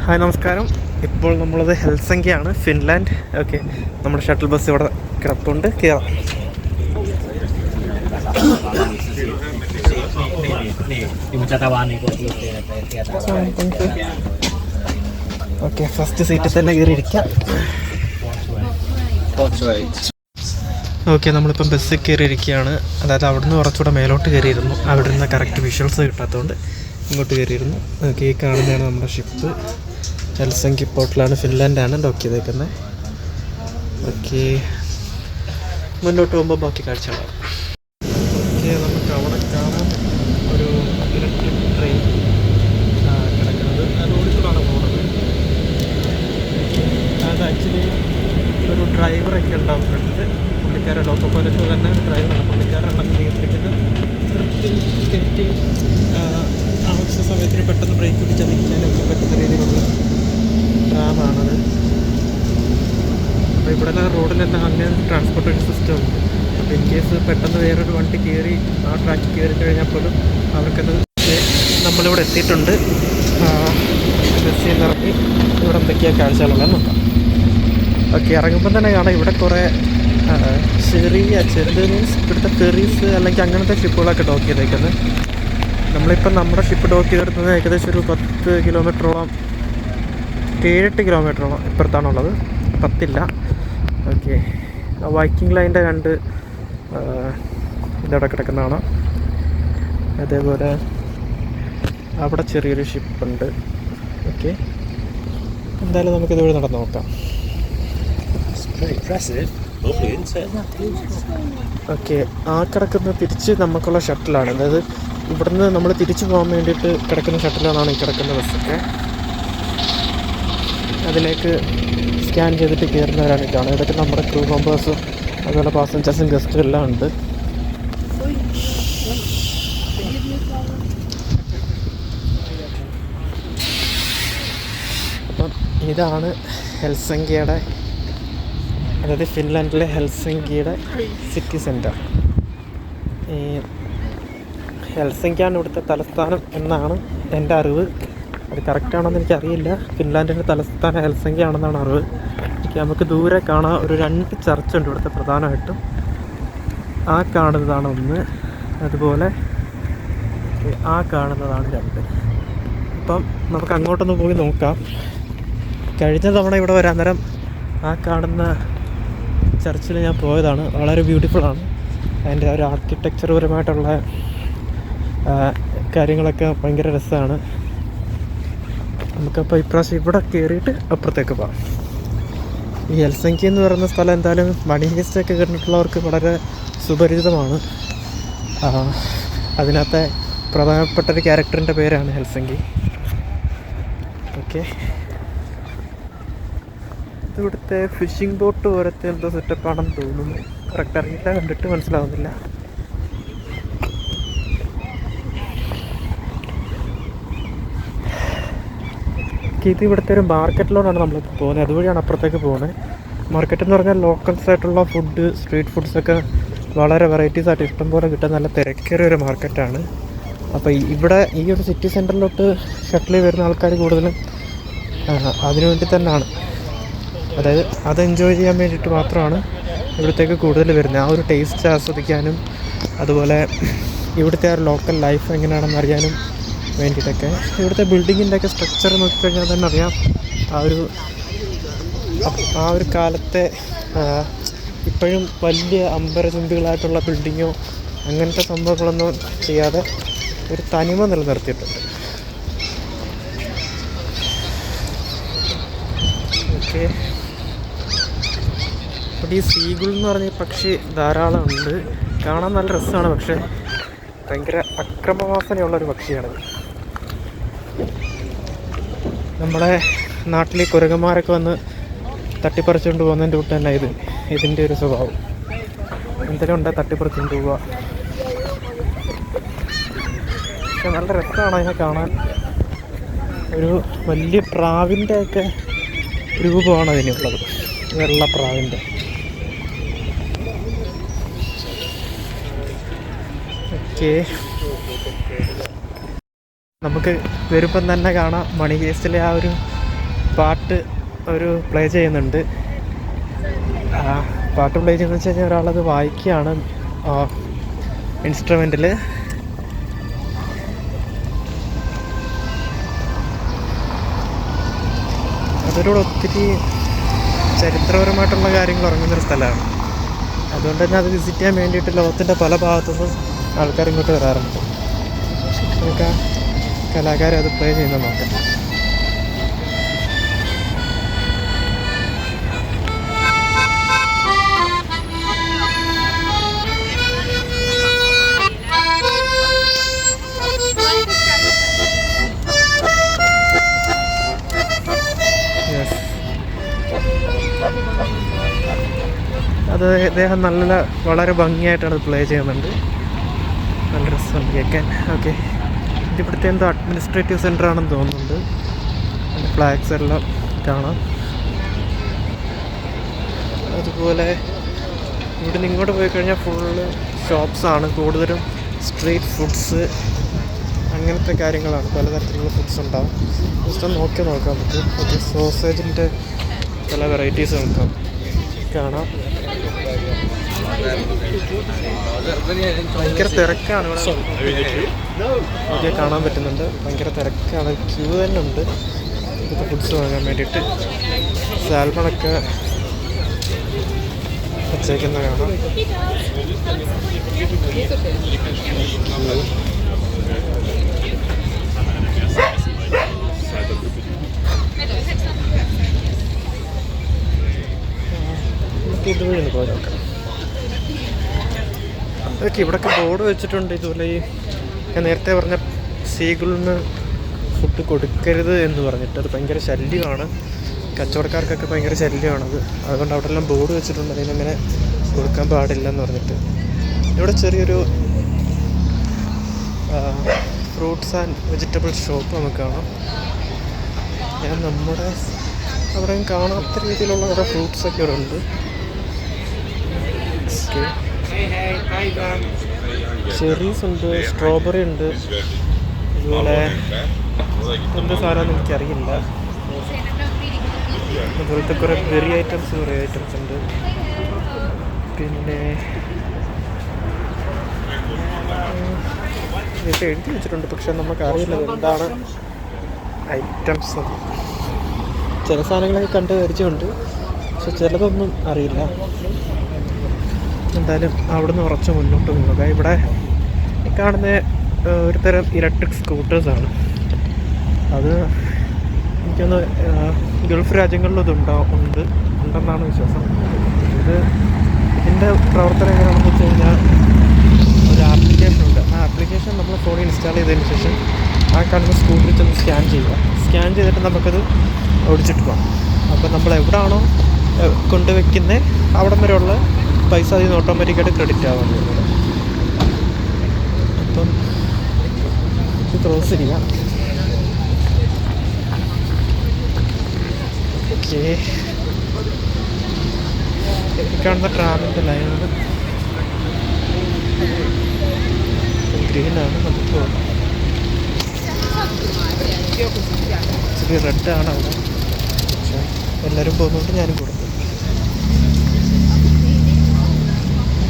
Hi നമസ്കാരം. ഇപ്പോൾ നമ്മളത് ഹെൽസിങ്കിയാണ്, ഫിൻലാൻഡ്. ഓക്കെ, നമ്മുടെ ഷട്ടിൽ ബസ് ഇവിടെ കിടപ്പുണ്ട്, കയറാം. ഓക്കെ, ഫസ്റ്റ് സീറ്റിൽ തന്നെ കയറിയിരിക്കാം. ഓക്കെ, നമ്മളിപ്പം ബസ്സിൽ കയറിയിരിക്കുകയാണ്. അതായത് അവിടെ നിന്ന് കുറച്ചുകൂടെ മേലോട്ട് കയറിയിരുന്നു. അവിടെ നിന്ന് കറക്റ്റ് വിഷ്വൽസ് കിട്ടാത്തതുകൊണ്ട് ഇങ്ങോട്ട് കയറിയിരുന്നു. ഓക്കെ, ഈ കാണുന്നതാണ് നമ്മുടെ ഷിപ്പ്. ഹെൽസിങ്കി പോർട്ടിലാണ്, ഫിൻലാൻഡാണ് ഡോക്ക് ചെയ്തേക്കുന്നത്. ഓക്കെ, മുന്നോട്ട് പോകുമ്പോൾ ബാക്കി കാഴ്ചകളാണ്. ഓക്കെ, നമുക്ക് അവിടെ കാണാൻ ഒരു ഇലക്ട്രിക് ട്രെയിൻ കിടക്കുന്നത്. അത് ഓടിച്ചൂടാണ് പോകുന്നത്. അത് ആക്ച്വലി ഒരു ഡ്രൈവറൊക്കെ ഉണ്ടാവും ഫ്രണ്ടിൽ. പുള്ളിക്കാരെ ലോക്കോ പോലീസ് തന്നെ ഒരു ഡ്രൈവറാണ്. പുള്ളിക്കാരാണ് നിയന്ത്രിക്കുന്നത്. നിർത്തി കയറ്റി ആവശ്യ സമയത്തിന് പെട്ടെന്ന് ബ്രേക്ക് പിടിച്ചാൽ നിൽക്കാനൊക്കെ പറ്റുന്ന രീതിയിലുള്ള ട്രാമാണത്. അപ്പോൾ ഇവിടെ റോഡിലെല്ലാം അങ്ങനെ ട്രാൻസ്പോർട്ടേഷൻ സിസ്റ്റം ഉണ്ട്. അപ്പോൾ ഇൻ കേസ് പെട്ടെന്ന് വേറൊരു വണ്ടി കയറി ആ ട്രാക്കിൽ കയറി കഴിഞ്ഞാൽ പോലും അവർക്കത് നമ്മളിവിടെ എത്തിയിട്ടുണ്ട്. ബസ്സിൽ നിന്ന് ഇറങ്ങി ഇവിടെ എന്തൊക്കെയാണ് കാഴ്ചകളുള്ളത് നോക്കാം. ഓക്കെ, ഇറങ്ങുമ്പോൾ തന്നെ കാണാം ഇവിടെ കുറേ ചെറുത് മീൻസ് ഇവിടുത്തെ ഫെറീസ് അല്ലെങ്കിൽ അങ്ങനത്തെ ഷിപ്പുകളൊക്കെ ഡോക്ക് ചെയ്തേക്കുന്നത്. നമ്മളിപ്പം നമ്മുടെ ഷിപ്പ് ഡോക്ക് ചെയ്തിരുന്നത് ഏകദേശം ഒരു 10 കിലോമീറ്ററോളം, 7-8 കിലോമീറ്ററോളം ഇപ്പുറത്താണുള്ളത്. 10 ഓക്കെ, വൈക്കിംഗ് ലൈൻ്റെ 2 ഇതവിടെ കിടക്കുന്നതാണ്. അതേപോലെ അവിടെ ചെറിയൊരു ഷിപ്പുണ്ട്. ഓക്കെ, എന്തായാലും നമുക്കിതുവഴി നടന്ന് നോക്കാം. ഓക്കെ, ആ കിടക്കുന്ന തിരിച്ച് നമുക്കുള്ള ഷട്ടിലാണ്. അതായത് ഇവിടുന്ന് നമ്മൾ തിരിച്ചു പോകാൻ വേണ്ടിയിട്ട് കിടക്കുന്ന ഷട്ടിലാണ് ഈ കിടക്കുന്ന ബസ്സൊക്കെ. അതിലേക്ക് സ്കാൻ ചെയ്തിട്ട് കയറുന്നവരാണ് കാണുന്നത്. ഇതൊക്കെ നമ്മുടെ ക്രൂ മെമ്പേഴ്സും അതുപോലെ പാസഞ്ചേഴ്സും ഗസ്റ്റും എല്ലാം ഉണ്ട്. അപ്പം ഇതാണ് ഹെൽസിങ്കിയുടെ, അതായത് ഫിൻലാൻഡിലെ ഹെൽസിങ്കിയുടെ സിറ്റി സെൻറ്റർ. ഈ ഹെൽസിങ്കിയാണ് ഇവിടുത്തെ തലസ്ഥാനം എന്നാണ് എൻ്റെ അറിവ്. അത് കറക്റ്റാണെന്ന് എനിക്കറിയില്ല. ഫിൻലാൻഡിൻ്റെ തലസ്ഥാനം ഹെൽസിങ്കി ആണെന്നാണ് അറിവ്. നമുക്ക് ദൂരെ കാണാൻ ഒരു 2 ചർച്ചുണ്ട് ഇവിടുത്തെ പ്രധാനമായിട്ടും. ആ കാണുന്നതാണ് ഒന്ന്, അതുപോലെ ആ കാണുന്നതാണ് 2. അപ്പം നമുക്ക് അങ്ങോട്ടൊന്ന് പോയി നോക്കാം. കഴിഞ്ഞ തവണ ഇവിടെ വരാൻ നേരം ആ കാണുന്ന ചർച്ചിൽ ഞാൻ പോയതാണ്. വളരെ ബ്യൂട്ടിഫുള്ളാണ്. അതിൻ്റെ ഒരു ആർക്കിടെക്ചർപരമായിട്ടുള്ള കാര്യങ്ങളൊക്കെ ഭയങ്കര രസമാണ്. നമുക്കപ്പോൾ ഇപ്രാവശ്യം ഇവിടെ കയറിയിട്ട് അപ്പുറത്തേക്ക് പോകാം. ഈ ഹെൽസിങ്കി എന്ന് പറയുന്ന സ്ഥലം എന്തായാലും മണി ഹീസ്റ്റൊക്കെ കണ്ടിട്ടുള്ളവർക്ക് വളരെ സുപരിചിതമാണ്. അതിനകത്തെ പ്രധാനപ്പെട്ട ഒരു ക്യാരക്ടറിൻ്റെ പേരാണ് ഹെൽസിങ്കി. ഓക്കെ, ഇവിടുത്തെ ഫിഷിംഗ് ബോട്ട് പോലത്തെ എന്തോ സെറ്റപ്പാണെന്ന് തോന്നുന്നു. കറക്റ്റ് അറിയില്ല, കണ്ടിട്ട് മനസ്സിലാവുന്നില്ല. ഇത് ഇവിടുത്തെ ഒരു മാർക്കറ്റിലോടാണ് നമ്മളിപ്പോൾ പോകുന്നത്. അതുവഴിയാണ് അപ്പുറത്തേക്ക് പോകുന്നത്. മാർക്കറ്റ് എന്ന് പറഞ്ഞാൽ ലോക്കൽസ് ആയിട്ടുള്ള ഫുഡ്, സ്ട്രീറ്റ് ഫുഡ്സൊക്കെ വളരെ വെറൈറ്റീസ് ആയിട്ട് ഇഷ്ടംപോലെ കിട്ടുന്ന നല്ല തിരക്കേറിയ ഒരു മാർക്കറ്റാണ്. അപ്പോൾ ഇവിടെ ഈ ഒരു സിറ്റി സെൻറ്ററിലോട്ട് ഷട്ടിലിൽ വരുന്ന ആൾക്കാർ കൂടുതലും അതിനു വേണ്ടി തന്നെയാണ്. അതായത് അത് എൻജോയ് ചെയ്യാൻ വേണ്ടിയിട്ട് മാത്രമാണ് ഇവിടത്തേക്ക് കൂടുതൽ വരുന്നത്. ആ ഒരു ടേസ്റ്റ് ആസ്വദിക്കാനും അതുപോലെ ഇവിടുത്തെ ആ ഒരു ലോക്കൽ ലൈഫ് എങ്ങനെയാണെന്ന് അറിയാനും വേണ്ടിയിട്ടൊക്കെ. ഇവിടുത്തെ ബിൽഡിങ്ങിൻ്റെയൊക്കെ സ്ട്രക്ചർ നോക്കിക്കഴിഞ്ഞാൽ തന്നെ അറിയാം ആ ഒരു കാലത്തെ ഇപ്പോഴും വലിയ അമ്പരചുംബികളായിട്ടുള്ള ബിൽഡിങ്ങോ അങ്ങനത്തെ സംഭവങ്ങളൊന്നും ചെയ്യാതെ ഒരു തനിമ നിലനിർത്തിയിട്ടുണ്ട്. ഓക്കെ, അപ്പോൾ ഈ സീഗുൾ എന്ന് പറഞ്ഞ പക്ഷി ധാരാളം ഉണ്ട്. കാണാൻ നല്ല രസമാണ്, പക്ഷേ ഭയങ്കര അക്രമവാസനയുള്ളൊരു പക്ഷിയാണത്. നമ്മുടെ നാട്ടിൽ കുരങ്ങന്മാരൊക്കെ വന്ന് തട്ടിപ്പറിച്ചുകൊണ്ട് പോകുന്നതിൻ്റെ കൂട്ട് തന്നെ ഇതിൻ്റെ ഒരു സ്വഭാവം. എന്തെങ്കിലും ഉണ്ടെങ്കിൽ തട്ടിപ്പറിച്ചുകൊണ്ട് പോവുക. പക്ഷെ നല്ല രസമാണ് അതിനെ കാണാൻ. ഒരു വലിയ പ്രാവിൻ്റെയൊക്കെ രൂപമാണ് അതിനുള്ളത്, വെള്ളപ്രാവിൻ്റെ. ഓക്കെ, നമുക്ക് വരുമ്പം തന്നെ കാണാം മണി ഹീസ്റ്റിലെ ആ ഒരു പാട്ട് ഒരു പ്ലേ ചെയ്യുന്നുണ്ട്. പാട്ട് പ്ലേ ചെയ്യുന്നത് വെച്ച് കഴിഞ്ഞാൽ ഒരാളത് വായിക്കുകയാണ് ഇൻസ്ട്രുമെൻറ്റിൽ. അതിലൂടെ ഒത്തിരി ചരിത്രപരമായിട്ടുള്ള കാര്യങ്ങൾ ഇറങ്ങുന്നൊരു സ്ഥലമാണ്. അതുകൊണ്ട് തന്നെ അത് വിസിറ്റ് ചെയ്യാൻ വേണ്ടിയിട്ട് ലോകത്തിൻ്റെ പല ഭാഗത്തുനിന്നും ആൾക്കാർ ഇങ്ങോട്ട് വരാറുണ്ട്. നമുക്ക് ആ കലാകാരൻ അത് പ്ലേ ചെയ്യുന്നത് നോക്കാം. അത് അദ്ദേഹം വളരെ ഭംഗിയായിട്ടാണ് പ്ലേ ചെയ്യുന്നുണ്ട്. നല്ല രസമുണ്ട് കേൾക്കാൻ. ഓക്കെ, ഇതിവിടുത്തെ എന്തോ അഡ്മിനിസ്ട്രേറ്റീവ് സെൻ്റർ ആണെന്ന് തോന്നുന്നുണ്ട്. അതിൻ്റെ ഫ്ലാഗ്സ് എല്ലാം കാണാം. അതുപോലെ ഇവിടുന്ന് ഇങ്ങോട്ട് പോയി കഴിഞ്ഞാൽ ഫുള്ള് ഷോപ്സാണ്, കൂടുതലും സ്ട്രീറ്റ് ഫുഡ്സ് അങ്ങനത്തെ കാര്യങ്ങളാണ്. പലതരത്തിലുള്ള ഫുഡ്സ് ഉണ്ടാവും. ജസ്റ്റ് നോക്കാൻ പറ്റും. ഓക്കെ, സോസേജിൻ്റെ പല വെറൈറ്റീസ് നോക്കാം കാണാം. ഭയങ്കര തിരക്കാണ് ഇവിടെ. ഓക്കെ, കാണാൻ പറ്റുന്നുണ്ട്. ഭയങ്കര തിരക്കാണ്, ക്യൂ തന്നെ ഉണ്ട് ഇവിടുത്തെ ഫുഡ്സ് വാങ്ങാൻ വേണ്ടിയിട്ട്. സാൽമണൊക്കെ വച്ചേക്കുന്ന കാണാം. ഇതുവഴി പോയി നോക്കാം. ഓക്കെ, ഇവിടെയൊക്കെ ബോർഡ് വെച്ചിട്ടുണ്ട്. ഇതുപോലെ ഈ ഞാൻ നേരത്തെ പറഞ്ഞ സീഗിളിന് ഫുഡ് കൊടുക്കരുത് എന്ന് പറഞ്ഞിട്ട് അത് ഭയങ്കര ശല്യമാണ്. കച്ചവടക്കാർക്കൊക്കെ ഭയങ്കര ശല്യമാണത്. അതുകൊണ്ട് അവിടെ എല്ലാം ബോർഡ് വെച്ചിട്ടുണ്ട് അതിനങ്ങനെ കൊടുക്കാൻ പാടില്ലെന്ന് പറഞ്ഞിട്ട്. ഇവിടെ ചെറിയൊരു ഫ്രൂട്ട്സ് ആൻഡ് വെജിറ്റബിൾ ഷോപ്പ് നമുക്ക് കാണാം. നമ്മുടെ അവിടെയും കാണാത്ത രീതിയിലുള്ള കുറേ ഫ്രൂട്ട്സൊക്കെ ഇവിടെ ഉണ്ട്. ചെറീസ് ഉണ്ട്, സ്ട്രോബെറി ഉണ്ട്, അതുപോലെ എന്ത് സാധനമെന്ന് എനിക്കറിയില്ല. അതുപോലത്തെ കുറേ ബെറി ഐറ്റംസ് ഉണ്ട്. പിന്നെ ഇതൊക്കെ എഴുതി വെച്ചിട്ടുണ്ട്, പക്ഷെ നമുക്കറിയില്ല എന്താണ് ഐറ്റംസ്. ചില സാധനങ്ങളൊക്കെ കണ്ട് പരിചയമുണ്ട്, പക്ഷെ ചിലതൊന്നും അറിയില്ല. എന്തായാലും അവിടെ നിന്ന് കുറച്ച് മുന്നോട്ട് പോകുക. ഇവിടെ കാണുന്ന ഒരു തരം ഇലക്ട്രിക് സ്കൂട്ടേഴ്സാണ്. അത് എനിക്കൊന്ന് ഗൾഫ് രാജ്യങ്ങളിലും ഉണ്ടെന്നാണ് വിശ്വാസം. ഇതിൻ്റെ പ്രവർത്തനം എങ്ങനെയാണെന്ന് വെച്ച് കഴിഞ്ഞാൽ ഒരു ആപ്ലിക്കേഷൻ ഉണ്ട്. ആ ആപ്ലിക്കേഷൻ നമ്മൾ ഫോണിൽ ഇൻസ്റ്റാൾ ചെയ്തതിന് ശേഷം ആ കാണുന്ന സ്കൂട്ടറിൽ ചെന്ന് സ്കാൻ ചെയ്തിട്ട് നമുക്കത് ഓടിച്ചിട്ട് പോകാം. അപ്പോൾ നമ്മൾ എവിടെയാണോ കൊണ്ടുവയ്ക്കുന്നത് അവിടം വരെയുള്ള പൈസ അതിൽ നിന്ന് ഓട്ടോമാറ്റിക്കായിട്ട് ക്രെഡിറ്റ് ആവുന്നത്. അപ്പം ഇത് ക്രോസ് ചെയ്യാം. ഓക്കെ, കാണുന്ന ട്രാമിൻ്റെ ലൈനാണ്, ഗ്രീനാണ്. നമുക്ക് പോകാം. ഇച്ചിരി റെഡാണ് അവിടെ, പക്ഷേ എല്ലാവരും പോകുന്നതുകൊണ്ട് ഞാനും കൊടുത്തു.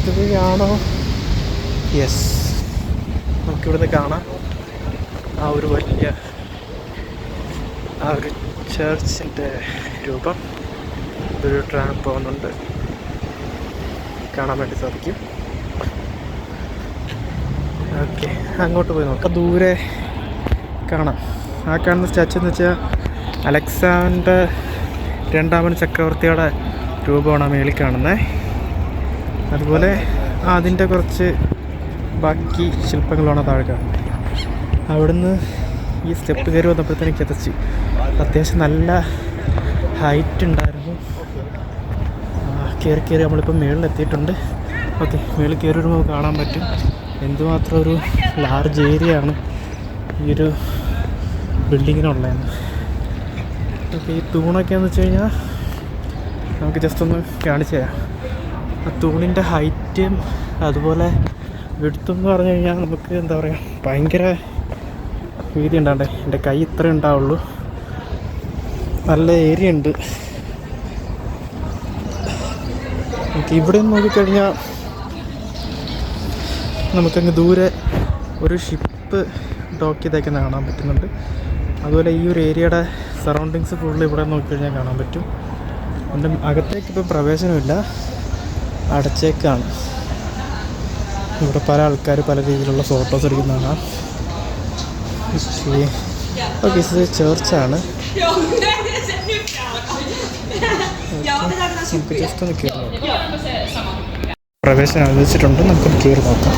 ഇതുവഴിയാണോ? യെസ്, നമുക്കിവിടുന്ന് കാണാം ആ ഒരു വലിയ ചർച്ചിൻ്റെ രൂപം. ഇതൊരു ട്രാം പോകുന്നുണ്ട്, കാണാൻ വേണ്ടി സാധിക്കും. ഓക്കെ, അങ്ങോട്ട് പോയി നോക്കാം. ദൂരെ കാണാം ആ കാണുന്ന സ്റ്റാച്ചു എന്ന് വെച്ചാൽ അലക്സാണ്ടർ രണ്ടാമൻ ചക്രവർത്തിയുടെ രൂപമാണ് മേളിൽ കാണുന്നത്. അതുപോലെ അതിൻ്റെ കുറച്ച് ബാക്കി ശില്പങ്ങളാണ് താഴെ കാണുന്നത്. അവിടുന്ന് ഈ സ്റ്റെപ്പ് കയറി വന്നപ്പോഴത്തേക്ക് എത്തിച്ച് അത്യാവശ്യം നല്ല ഹൈറ്റ് ഉണ്ടായിരുന്നു. കയറി നമ്മളിപ്പോൾ മുകളിലെത്തിയിട്ടുണ്ട്. ഓക്കെ, മുകളിൽ കയറി വരുമ്പോൾ കാണാൻ പറ്റും എന്തുമാത്രം ഒരു ലാർജ് ഏരിയ ആണ് ഈ ഒരു ബിൽഡിങ്ങിനുള്ളതെന്ന്. ഓക്കെ, ഈ തൂണൊക്കെയെന്ന് വെച്ച് കഴിഞ്ഞാൽ നമുക്ക് ജസ്റ്റ് ഒന്ന് കാണിച്ചു തരാം. ആ തൂണിൻ്റെ ഹൈറ്റും അതുപോലെ വിടുത്തെന്ന് പറഞ്ഞു കഴിഞ്ഞാൽ നമുക്ക് എന്താ പറയുക, ഭയങ്കര വീതി ഉണ്ടാണ്ടേ. എൻ്റെ കൈ ഇത്രേ ഉണ്ടാവുള്ളൂ. നല്ല ഏരിയ ഉണ്ട്. ഇവിടെ നോക്കിക്കഴിഞ്ഞാൽ നമുക്കങ്ങ് ദൂരെ ഒരു ഷിപ്പ് ഡോക്ക് ചെയ്തേക്കുന്ന കാണാൻ പറ്റുന്നുണ്ട്. അതുപോലെ ഈ ഒരു ഏരിയയുടെ സറൗണ്ടിങ്സ് ഫുള്ള് ഇവിടെ നോക്കിക്കഴിഞ്ഞാൽ കാണാൻ പറ്റും. എൻ്റെ അകത്തേക്ക് ഇപ്പം പ്രവേശനമില്ല, അടച്ചേക്കാണ്. ഇവിടെ പല ആൾക്കാർ പല രീതിയിലുള്ള ഫോട്ടോസ് എടുക്കുന്നതാണ്. ഓക്കെ, ഇത് ചേർച്ചാണ്. നമുക്ക് ജസ്റ്റ് ഒന്ന് കയറി നോക്കാം. പ്രവേശനം അനുവദിച്ചിട്ടുണ്ട്, നമുക്കൊന്ന് കയറി നോക്കാം.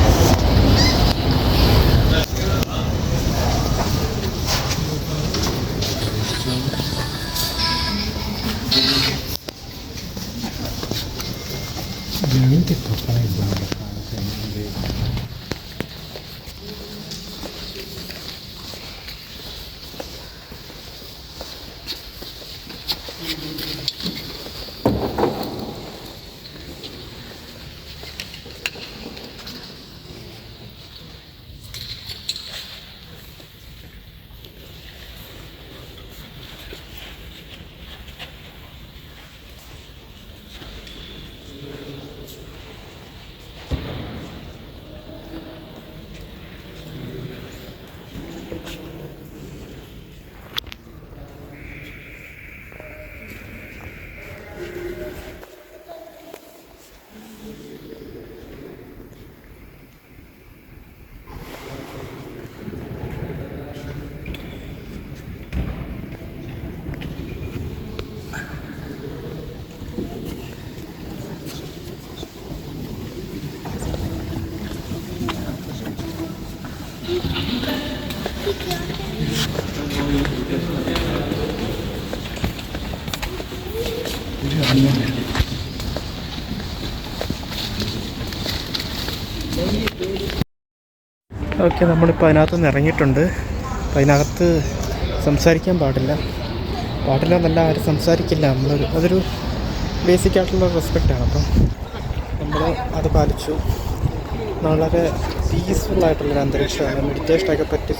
ഓക്കെ, നമ്മളിപ്പോൾ അതിനകത്ത് നിന്ന് ഇറങ്ങിയിട്ടുണ്ട്. അപ്പോൾ അതിനകത്ത് സംസാരിക്കാൻ പാടില്ല എന്നല്ല, ആരും സംസാരിക്കില്ല. അതൊരു ബേസിക് ആയിട്ടുള്ള റെസ്പെക്റ്റാണ്. അപ്പം നമ്മൾ അത് പാലിച്ചു. വളരെ പീസ്ഫുള്ളായിട്ടുള്ളൊരു അന്തരീക്ഷമാണ്. മെഡിറ്റേഷനൊക്കെ പറ്റി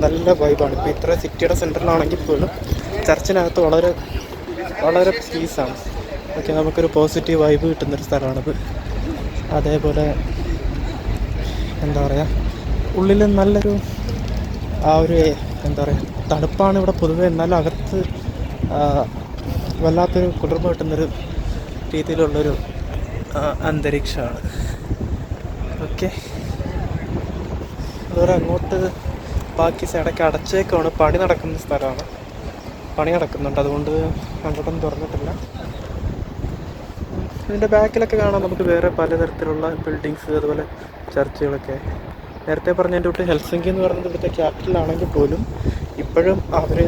നല്ല വൈബാണ്. ഇപ്പോൾ ഇത്ര സിറ്റിയുടെ സെൻറ്ററിലാണെങ്കിൽ പോലും ചർച്ചിനകത്ത് വളരെ വളരെ പീസാണ്. ഓക്കെ, നമുക്കൊരു പോസിറ്റീവ് വൈബ് കിട്ടുന്നൊരു സ്ഥലമാണിത്. അതേപോലെ എന്താ പറയുക, ഉള്ളിൽ നല്ലൊരു എന്താ പറയുക, തണുപ്പാണ് ഇവിടെ പൊതുവെ. എന്നാലും അകത്ത് വല്ലാത്തൊരു കുളിർമ കിട്ടുന്നൊരു രീതിയിലുള്ളൊരു അന്തരീക്ഷമാണ്. ഓക്കെ, അതുപോലെ അങ്ങോട്ട് ബാക്കി സൈഡൊക്കെ അടച്ചേക്കാണ്. പണി നടക്കുന്ന സ്ഥലമാണ്, പണി നടക്കുന്നുണ്ട്. അതുകൊണ്ട് അങ്ങോട്ടൊന്നും തുറന്നിട്ടില്ല. ഇതിൻ്റെ ബാക്കിലൊക്കെ കാണാം നമുക്ക് വേറെ പലതരത്തിലുള്ള ബിൽഡിങ്സ്, അതുപോലെ ചർച്ചുകളൊക്കെ. നേരത്തെ പറഞ്ഞതിൻ്റെ തൊട്ട് ഹെൽസിങ്കി എന്ന് പറയുന്നത് ഇവിടുത്തെ ക്യാപിറ്റലാണെങ്കിൽ പോലും ഇപ്പോഴും അവർ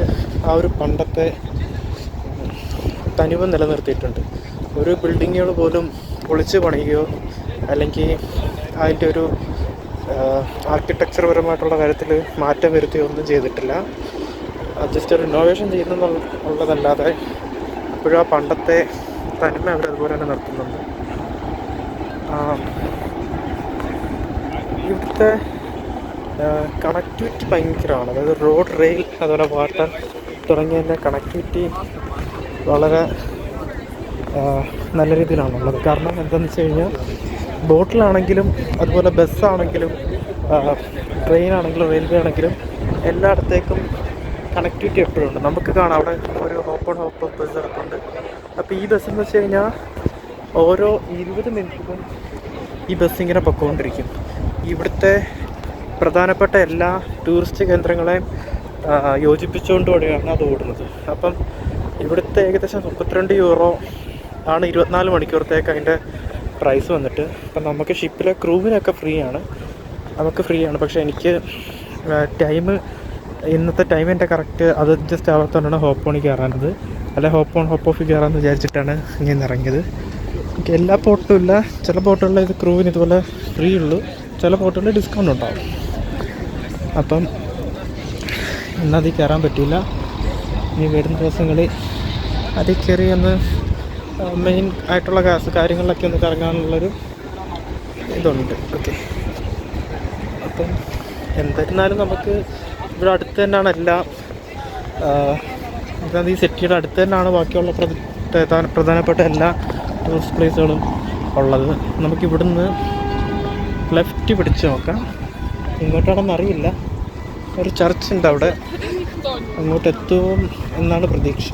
ആ ഒരു പണ്ടത്തെ തനിമ നിലനിർത്തിയിട്ടുണ്ട്. ഒരു ബിൽഡിങ്ങുകൾ പോലും പൊളിച്ച് പണിയുകയോ അല്ലെങ്കിൽ അതിൻ്റെ ഒരു ആർക്കിടെക്ചർ പരമായിട്ടുള്ള കാര്യത്തിൽ മാറ്റം വരുത്തുകയോ ഒന്നും ചെയ്തിട്ടില്ല. ജസ്റ്റ് ഒരു റിനോവേഷൻ ചെയ്യുന്നുള്ളതല്ലാതെ ഇപ്പോഴും ആ പണ്ടത്തെ തനിമ അവരതുപോലെ തന്നെ നിർത്തുന്നുണ്ട്. ഇവിടുത്തെ കണക്ടിവിറ്റി ഭയങ്കരമാണ്. അതായത് റോഡ്, റെയിൽ, അതുപോലെ വാട്ടർ തുടങ്ങിയ കണക്ടിവിറ്റി വളരെ നല്ല രീതിയിലാണുള്ളത്. കാരണം എന്താണെന്ന് വെച്ച് കഴിഞ്ഞാൽ ബോട്ടിലാണെങ്കിലും അതുപോലെ ബസ്സാണെങ്കിലും ട്രെയിനാണെങ്കിലും റെയിൽവേ ആണെങ്കിലും എല്ലായിടത്തേക്കും കണക്ടിവിറ്റി എപ്പോഴും ഉണ്ട്. നമുക്ക് കാണാം അവിടെ ഒരു ഹോപ്പ് ഓൺ ഹോപ്പ് ബസ് ഇറക്കുന്നുണ്ട്. അപ്പോൾ ഈ ബസ് എന്ന് വെച്ച് കഴിഞ്ഞാൽ ഓരോ 20 മിനിറ്റിലും ഈ ബസ് ഇങ്ങനെ പൊയ്ക്കൊണ്ടിരിക്കും. ഇവിടുത്തെ പ്രധാനപ്പെട്ട എല്ലാ ടൂറിസ്റ്റ് കേന്ദ്രങ്ങളെയും യോജിപ്പിച്ചുകൊണ്ടുകൂടിയാണ് അത് ഓടുന്നത്. അപ്പം ഇവിടുത്തെ ഏകദേശം 32 യൂറോ ആണ് 24 മണിക്കൂറത്തേക്ക് അതിൻ്റെ പ്രൈസ് വന്നിട്ട്. അപ്പം നമുക്ക് ഷിപ്പിലെ ക്രൂവിനൊക്കെ ഫ്രീ ആണ്, നമുക്ക് ഫ്രീ ആണ്. പക്ഷേ എനിക്ക് ഇന്നത്തെ ടൈം എൻ്റെ കറക്റ്റ് അത് ജസ്റ്റ് ആവാത്തതുകൊണ്ടാണ് ഹോപ്പ് ഓണിൽ കയറാനത്. അല്ലെ ഹോപ്പ് ഓൺ ഹോപ്പ് ഓഫിൽ കയറാമെന്ന് വിചാരിച്ചിട്ടാണ് ഇങ്ങനെ ഇറങ്ങിയത്. എനിക്ക് എല്ലാ ബോട്ടും ഇല്ല, ചില ബോട്ടുകളിൽ ഇത് ക്രൂവിന് ഇതുപോലെ ഫ്രീ ഉള്ളൂ, ചില ബോട്ടുകളിൽ ഡിസ്കൗണ്ട് ഉണ്ടാവും. അപ്പം ഇന്നതിൽ കയറാൻ പറ്റില്ല. ഇനി വരുന്ന ദിവസങ്ങളിൽ അതിൽ കയറി ഒന്ന് മെയിൻ ആയിട്ടുള്ള കാര്യങ്ങളിലൊക്കെ ഒന്ന് കറങ്ങാനുള്ളൊരു ഇതുണ്ട്. ഓക്കെ, അപ്പം എന്തായിരുന്നാലും നമുക്ക് ഇവിടെ അടുത്ത് തന്നെയാണ് എല്ലാ അതായത് ഈ സിറ്റിയുടെ അടുത്ത് തന്നെയാണ് ബാക്കിയുള്ള പ്രധാനപ്പെട്ട എല്ലാ ടൂറിസ്റ്റ് പ്ലേസുകളും ഉള്ളത്. നമുക്കിവിടുന്ന് ലെഫ്റ്റ് പിടിച്ച് നോക്കാം. ഇങ്ങോട്ടാണെന്ന് അറിയില്ല. ഒരു ചർച്ച് ഉണ്ട് അവിടെ, അങ്ങോട്ട് എത്തും എന്നാണ് പ്രതീക്ഷ.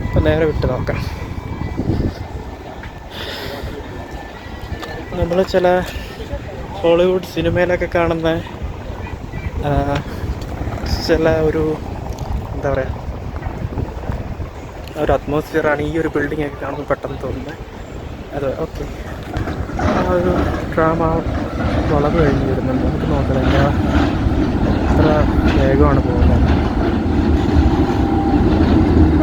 അപ്പം നേരെ വിട്ട് നോക്കാം. നമ്മൾ ചില ഹോളിവുഡ് സിനിമയിലൊക്കെ കാണുന്ന ചില ഒരു എന്താ പറയുക, ഒരു അറ്റ്മോസ്ഫിയറാണ് ഈ ഒരു ബിൽഡിങ്ങൊക്കെ കാണുമ്പോൾ പെട്ടെന്ന് തോന്നുന്നത്. അത് ഓക്കെ, ആ ഒരു ഡ്രാമ വളർന്നു കഴിഞ്ഞ് വരുന്നുണ്ട്. നമുക്ക് നോക്കാം എത്ര വേഗമാണ് പോകുന്നത്.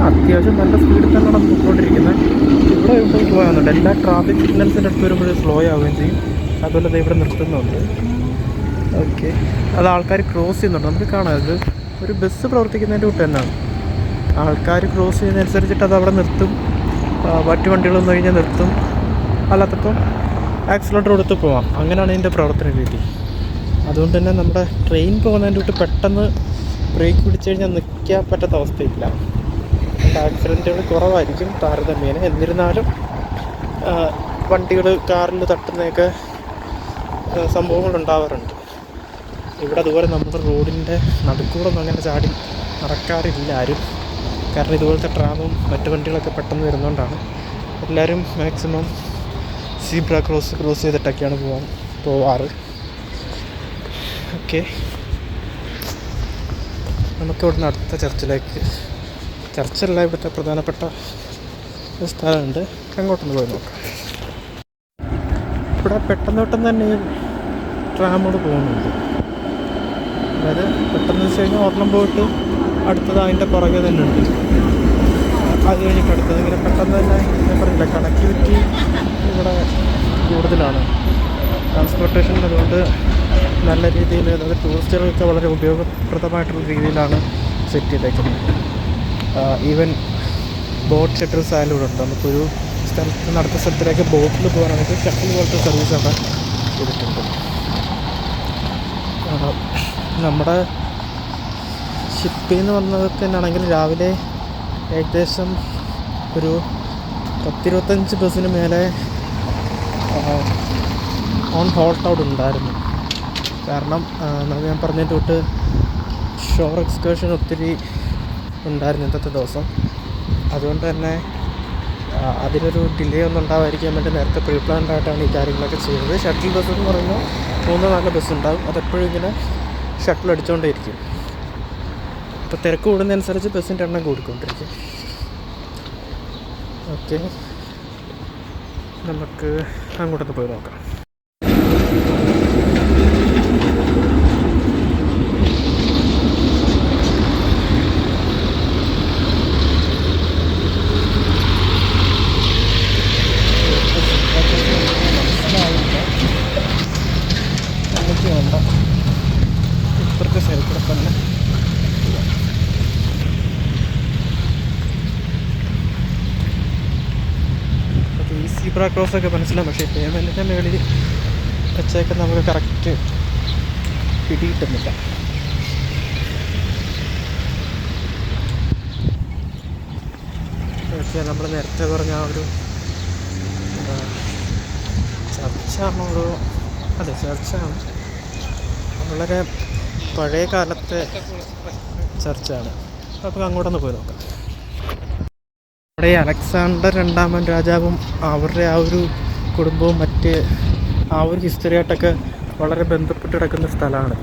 അത്യാവശ്യം നല്ല സ്പീഡിൽ തന്നെയാണ് പോയിക്കൊണ്ടിരിക്കുന്നത്. ഇവിടെ ഇപ്പോൾ സ്ലോ ആകുന്നുണ്ട്. എല്ലാ ട്രാഫിക് സിഗ്നൽസിൻ്റെ അടുത്ത് വരുമ്പോഴും സ്ലോ ആവുകയും ചെയ്യും. അതുപോലെ അത് ഇവിടെ നിർത്തുന്നുണ്ട്. ഓക്കെ, അത് ആൾക്കാർ ക്രോസ് ചെയ്യുന്നുണ്ട്. നമുക്ക് കാണാം, ഇത് ഒരു ബസ് പ്രവർത്തിക്കുന്നതിൻ്റെ കൂട്ട് തന്നെയാണ്. ആൾക്കാർ ക്രോസ് ചെയ്യുന്നതനുസരിച്ചിട്ട് അത് അവിടെ നിർത്തും. മറ്റു വണ്ടികളൊന്നും കഴിഞ്ഞാൽ നിർത്തും, അല്ലാത്തപ്പോൾ ആക്സിലേറ്റർ കൊടുത്ത് പോവാം. അങ്ങനെയാണ് ഇതിൻ്റെ പ്രവർത്തന രീതി. അതുകൊണ്ട് തന്നെ നമ്മുടെ ട്രെയിൻ പോകുന്നതിൻ്റെ കൂട്ട് പെട്ടെന്ന് ബ്രേക്ക് പിടിച്ചു കഴിഞ്ഞാൽ നിൽക്കാൻ പറ്റാത്ത അവസ്ഥയില്ല. ആക്സിഡൻറ്റുകൾ കുറവായിരിക്കും താരതമ്യേന. എന്നിരുന്നാലും വണ്ടികൾ കാറിൽ തട്ടുന്നതൊക്കെ സംഭവങ്ങൾ ഉണ്ടാവാറുണ്ട്. ഇവിടെ അതുപോലെ നമ്മുടെ റോഡിൻ്റെ നടുക്കൂടൊന്നും അങ്ങനെ ചാടി നടക്കാറില്ല ആരും. കാരണം ഇതുപോലത്തെ ട്രാമും മറ്റു വണ്ടികളൊക്കെ പെട്ടെന്ന് വരുന്നതുകൊണ്ടാണ്. എല്ലാവരും മാക്സിമം സീബ്ര ക്രോസ് ചെയ്തിട്ടൊക്കെയാണ് പോവാറ്. ഓക്കെ, നമുക്കിവിടുന്ന് അടുത്ത ചർച്ചല്ല ഇവിടുത്തെ പ്രധാനപ്പെട്ട സ്ഥലമുണ്ട്. അങ്ങോട്ടൊന്ന് പോയി നോക്കാം. ഇവിടെ പെട്ടെന്ന് തന്നെ ഈ ട്രാമോട് പോകുന്നുണ്ട്. അതായത് പെട്ടെന്ന് വെച്ച് കഴിഞ്ഞാൽ ഒരെണ്ണം പോയിട്ട് അടുത്തത് അതിൻ്റെ പുറകെ തന്നെ ഉണ്ട്. അത് കഴിഞ്ഞിട്ട് അടുത്തത് ഇങ്ങനെ പെട്ടെന്ന് തന്നെ. ഞാൻ പറഞ്ഞില്ല, കണക്ടിവിറ്റി ഇവിടെ കൂടുതലാണ് ട്രാൻസ്പോർട്ടേഷൻ. അതുകൊണ്ട് നല്ല രീതിയിൽ, അതായത് ടൂറിസ്റ്റുകൾക്ക് വളരെ ഉപയോഗപ്രദമായിട്ടുള്ള രീതിയിലാണ് സെറ്റ് ചെയ്തേക്കുന്നത്. ഈവൻ ബോട്ട് ഷട്ടിൽസ് ആയാലും ഇവിടെ ഉണ്ട്. നമുക്കൊരു സ്ഥലത്ത് നിന്ന് അടുത്ത സ്ഥലത്തിലേക്ക് ബോട്ടിൽ പോകാനാണെങ്കിൽ ഷട്ടിൽ പോലത്തെ സർവീസ് അവിടെ ചെയ്തിട്ടുണ്ട്. നമ്മുടെ ഷിപ്പിൽ നിന്ന് വന്നതൊക്കെ തന്നെയാണെങ്കിൽ രാവിലെ ഏകദേശം ഒരു 10-25 ബസ്സിന് മേലെ ഓൺ ഹോൾട്ട് ഔട്ട് ഉണ്ടായിരുന്നു. കാരണം ഞാൻ പറഞ്ഞതിൻ്റെ തൊട്ട് ഷോർ എക്സ്കേർഷൻ ഒത്തിരി ഉണ്ടായിരുന്നു ഇന്നത്തെ ദിവസം. അതുകൊണ്ട് തന്നെ അതിനൊരു ഡിലേ ഒന്നും ഉണ്ടാവാതിരിക്കാൻ വേണ്ടി നേരത്തെ പ്രീ പ്ലാൻഡ് ആയിട്ടാണ് ഈ കാര്യങ്ങളൊക്കെ ചെയ്യുന്നത്. ഷട്ടിൽ ബസ് എന്ന് പറയുമ്പോൾ 3-4 ബസ് ഉണ്ടാകും. അതെപ്പോഴും ഇങ്ങനെ ഷട്ടിൽ അടിച്ചുകൊണ്ടേയിരിക്കും. ഇപ്പോൾ തിരക്ക് കൂടുന്നതനുസരിച്ച് ബസ്സിൻ്റെ എണ്ണം കൂടിക്കൊണ്ടിരിക്കും. ഓക്കെ, നമുക്ക് അങ്ങോട്ടൊന്ന് പോയി നോക്കാം. ഇപ്പുറത്തെ സൈഡിൽ കൂടെ തന്നെ ഓക്കെ. ഈ സീബ്ര ക്രോസൊക്കെ മനസ്സിലാവും, പക്ഷേ പേയ്മെൻറ്റിൻ്റെ മേളിൽ വെച്ചേക്ക് നമുക്ക് കറക്റ്റ് പിടിയിട്ടുന്നില്ല. പക്ഷേ നമ്മൾ നേരത്തെ പറഞ്ഞ ആ ഒരു ചർച്ചാണോ, അതെ ചർച്ചാണ്. വളരെ പഴയ കാലത്തെ ചർച്ചാണ്. അപ്പോൾ അങ്ങോട്ടൊന്ന് പോയി നോക്കാം. നമ്മുടെ ഈ അലക്സാണ്ടർ രണ്ടാമൻ രാജാവും അവരുടെ ആ ഒരു കുടുംബവും മറ്റ് ആ ഒരു ഹിസ്റ്ററിയായിട്ടൊക്കെ വളരെ ബന്ധപ്പെട്ട് കിടക്കുന്ന സ്ഥലമാണ്.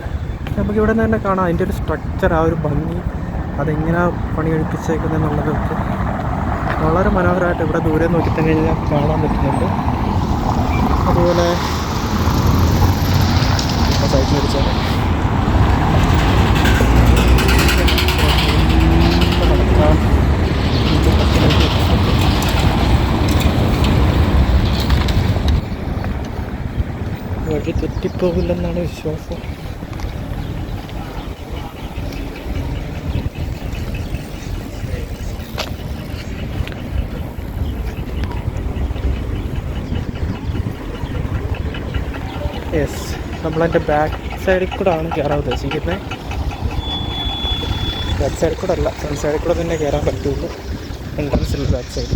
നമുക്കിവിടെ നിന്ന് തന്നെ കാണാം അതിൻ്റെ ഒരു സ്ട്രക്ചർ, ആ ഒരു ഭംഗി, അതെങ്ങനെയാണ് പണിയെടുപ്പിച്ചേക്കുന്നതെന്നുള്ളതൊക്കെ വളരെ മനോഹരമായിട്ട് ഇവിടെ ദൂരെ നോക്കി കഴിഞ്ഞാൽ കാണാൻ പറ്റുന്നുണ്ട്. അതുപോലെ സൈറ്റിൽ അടിച്ചാൽ നടക്കാം. വഴി തെറ്റിപ്പോകില്ലെന്നാണ് വിശ്വാസം. യെസ്, നമ്മളതിൻ്റെ ബാക്ക് സൈഡിൽ കൂടെ ആണ് കയറാൻ ഉദ്ദേശിക്കുന്നത്. ബാക്ക് സൈഡിൽ കൂടെ അല്ല, ഫ്രണ്ട് സൈഡിൽ കൂടെ തന്നെ കയറാൻ പറ്റുള്ളൂ. എൻട്രൻസ് ഉള്ള ബാക്ക് സൈഡ്.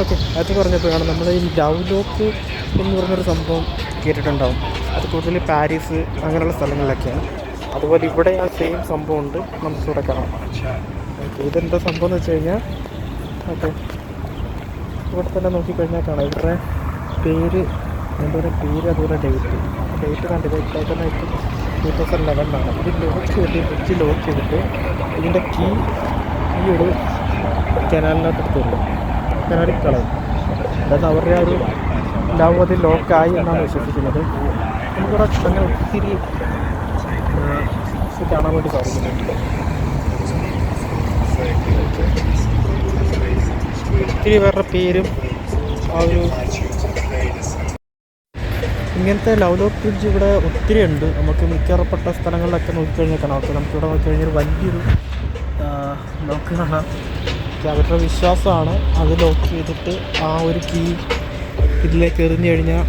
ഓക്കെ, അത് പറഞ്ഞപ്പോഴാണ് നമ്മൾ ഈ ലവ് ലോക്ക് എന്ന് പറഞ്ഞൊരു സംഭവം കേട്ടിട്ടുണ്ടാവും. അത് കൂടുതൽ പാരീസ് അങ്ങനെയുള്ള സ്ഥലങ്ങളിലൊക്കെയാണ്. അതുപോലെ ഇവിടെ ആ സെയിം സംഭവം ഉണ്ട്, നമുക്കിവിടെ കാണാം. ഓക്കെ, ഇതെന്താ സംഭവം എന്ന് വെച്ച് കഴിഞ്ഞാൽ, ഓക്കെ ഇവിടെ തന്നെ നോക്കിക്കഴിഞ്ഞാൽ കാണാം. ഇവരുടെ പേര്, അതുപോലെ ഡേറ്റ് കണ്ടില്ല. ഇപ്പോൾ തന്നെ 2011 ഇത് ലോക്ക് ചെയ്തിട്ട് ഫ്രിഡ്ജ് ലോക്ക് ചെയ്തിട്ട് ഇതിൻ്റെ കീ ഒരു കനാലിനകത്ത് എടുത്തുള്ളൂ, കനാലിൽ കളയും. അതായത് അവരുടെ ആ ഒരു ലവ് അതിൽ ലോക്കായി എന്നാണ് വിശ്വസിക്കുന്നത്. നമുക്കിവിടെ അങ്ങനെ ഒത്തിരി കാണാൻ വേണ്ടി സാധിക്കുന്നുണ്ട്. ഒത്തിരി പേരുടെ പേരും ആ ഒരു ഇങ്ങനത്തെ ലവ് ലോക്ക് ബ്രിഡ്ജ് ഇവിടെ ഒത്തിരി ഉണ്ട്. നമുക്ക് മിക്കവാറും സ്ഥലങ്ങളിലൊക്കെ നോക്കിക്കഴിഞ്ഞാൽ കാണാം. ഓക്കെ, നമുക്കിവിടെ നോക്കിക്കഴിഞ്ഞാൽ വലിയൊരു ലോക്ക് കാണാം. അവരുടെ വിശ്വാസമാണ് അത് ലോക്ക് ചെയ്തിട്ട് ആ ഒരു കീ ഇതിലേക്ക് എറിഞ്ഞു കഴിഞ്ഞാൽ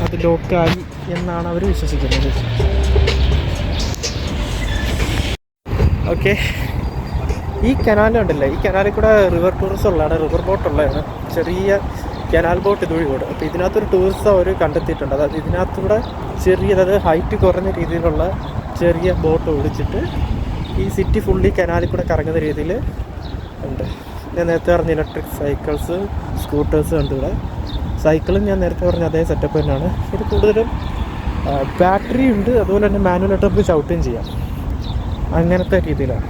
അത് ലോക്കായി എന്നാണ് അവർ വിശ്വസിക്കുന്നത്. ഓക്കെ, ഈ കനാലുണ്ടല്ലേ, ഈ കനാലിൽ കൂടെ റിവർ ടൂറിസം ഉള്ളതാണ്, റിവർ ബോട്ട് ഉള്ളതാണ്. ചെറിയ കനാൽ ബോട്ട് ഇതുവഴി ഓടും. അപ്പോൾ ഇതിനകത്തൊരു ടൂറിസം അവർ കണ്ടെത്തിയിട്ടുണ്ട്. അതായത് ഇതിനകത്തൂടെ ചെറിയ, അതായത് ഹൈറ്റ് കുറഞ്ഞ രീതിയിലുള്ള ചെറിയ ബോട്ട് ഓടിച്ചിട്ട് ഈ സിറ്റി ഫുള്ളി കനാലിൽ കൂടെ കറങ്ങുന്ന രീതിയിൽ ഉണ്ട്. ഞാൻ നേരത്തെ പറഞ്ഞ ഇലക്ട്രിക് സൈക്കിൾസ്, സ്കൂട്ടേഴ്സ് ഉണ്ട് ഇവിടെ. സൈക്കിളും ഞാൻ നേരത്തെ പറഞ്ഞ അതേ സെറ്റപ്പ് തന്നെയാണ്. ഇത് കൂടുതലും ബാറ്ററി ഉണ്ട്, അതുപോലെ തന്നെ മാനുവലായിട്ട് നമുക്ക് ചവിട്ടുകയും ചെയ്യാം. അങ്ങനത്തെ രീതിയിലാണ്.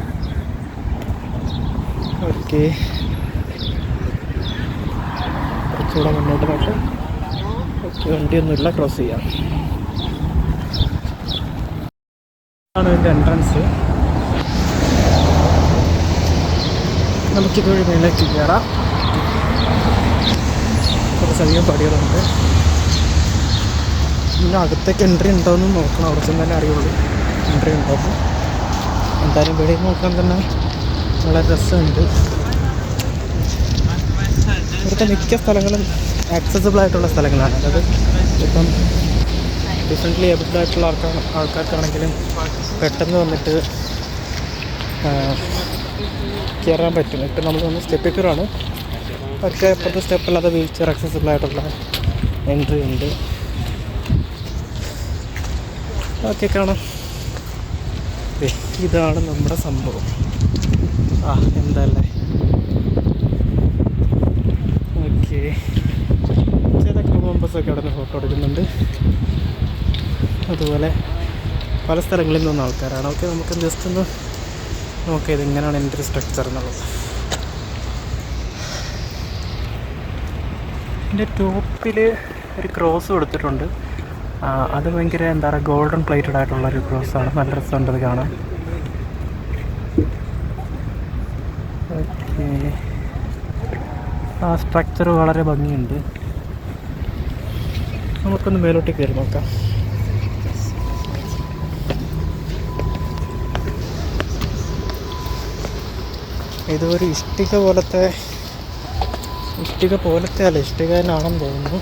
ഓക്കെ, കുറച്ചുകൂടെ മുന്നോട്ട് നോക്കാം. ഓക്കെ, വണ്ടിയൊന്നുമില്ല, ക്രോസ് ചെയ്യാം. ആണ് ഇതിൻ്റെ എൻട്രൻസ്. നമുക്കിതുവഴി മേലേക്ക് കയറാം. കുറച്ചധികം പടികളുണ്ട്. പിന്നെ അകത്തേക്ക് എൻട്രി ഉണ്ടോയെന്ന് നോക്കണം, അവിടെ ചെന്ന് തന്നെ അറിയുള്ളൂ എൻട്രി ഉണ്ടോയെന്ന്. എന്തായാലും വെളിയിൽ നോക്കാൻ തന്നെ വളരെ രസമുണ്ട്. ഇവിടുത്തെ മിക്ക സ്ഥലങ്ങളും ആക്സസിബിൾ ആയിട്ടുള്ള സ്ഥലങ്ങളാണ്. അതായത് ഇപ്പം ഡിഫറെൻ്റ്ലി ഏബിൾഡ് ആയിട്ടുള്ള ആൾക്കാർക്കാണെങ്കിലും പെട്ടെന്ന് വന്നിട്ട് കയറാൻ പറ്റും. ഇപ്പം നമ്മൾ വന്ന് സ്റ്റെപ്പ് കയറാണ്. പക്ഷേ ഇപ്പോഴത്തെ സ്റ്റെപ്പല്ലാതെ വീൽ ചെയർ ആക്സസിബിൾ ആയിട്ടുള്ള എൻട്രി ഉണ്ട്. ഓക്കെ, കാണാം. ഇതാണ് നമ്മുടെ സംഭവം. എന്താല്ലേ. ഓക്കെ, ചില ക്രൂ മെമ്പേഴ്സൊക്കെ അവിടെ നിന്ന് ഫോട്ടോ എടുക്കുന്നുണ്ട്. അതുപോലെ പല സ്ഥലങ്ങളിൽ നിന്നും ആൾക്കാരാണ്. ഓക്കെ, നമുക്ക് ജസ്റ്റ് ഒന്ന് നോക്കാം ഇതെങ്ങനെയാണ് എൻ്റെ സ്ട്രക്ചർ എന്നുള്ളത്. ഇതിൻ്റെ ടോപ്പിൽ ഒരു ക്രോസ് കൊടുത്തിട്ടുണ്ട്. അത് ഭയങ്കര എന്താ പറയുക, ഗോൾഡൻ പ്ലേറ്റഡ് ആയിട്ടുള്ളൊരു ക്രോസാണ്. നല്ല രസമുണ്ട് അത് കാണാൻ. ഓക്കെ, ആ സ്ട്രക്ചർ വളരെ ഭംഗിയുണ്ട്. നമുക്കൊന്ന് മേലോട്ട് കയറി നോക്കാം. ഇതൊരു ഇഷ്ടിക പോലത്തെ അല്ല, ഇഷ്ടിക തന്നെയാണെന്ന് തോന്നുന്നു.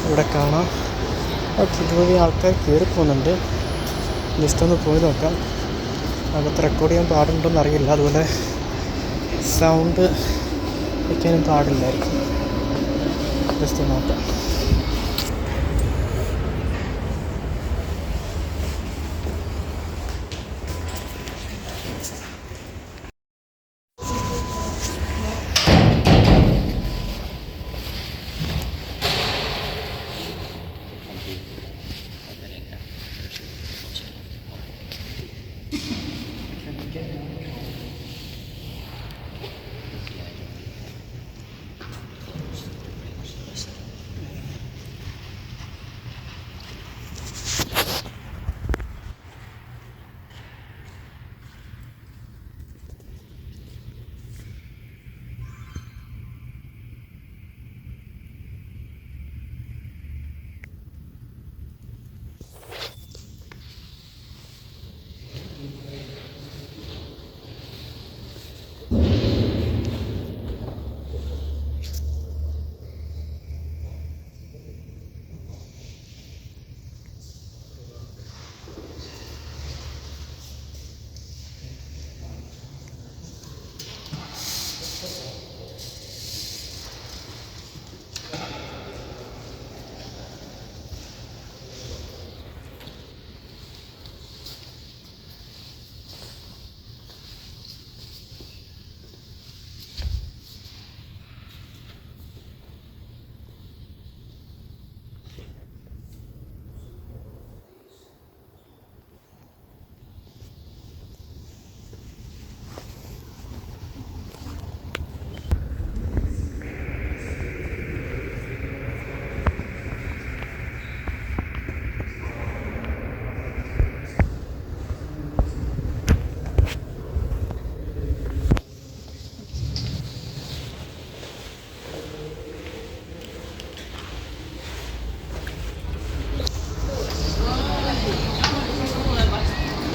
ഇവിടെ കാണാം. ഓക്കെ, ഇതുവഴി ആൾക്കാർ കയറി പോകുന്നുണ്ട്. ജസ്റ്റ് ഒന്ന് പോയി നോക്കാം. അകത്ത് റെക്കോർഡ് ചെയ്യാൻ പാടുണ്ടോയെന്ന് അറിയില്ല. അതുപോലെ സൗണ്ട് വയ്ക്കാനും പാടില്ലായിരിക്കും. ജസ്റ്റ് നോക്കാം.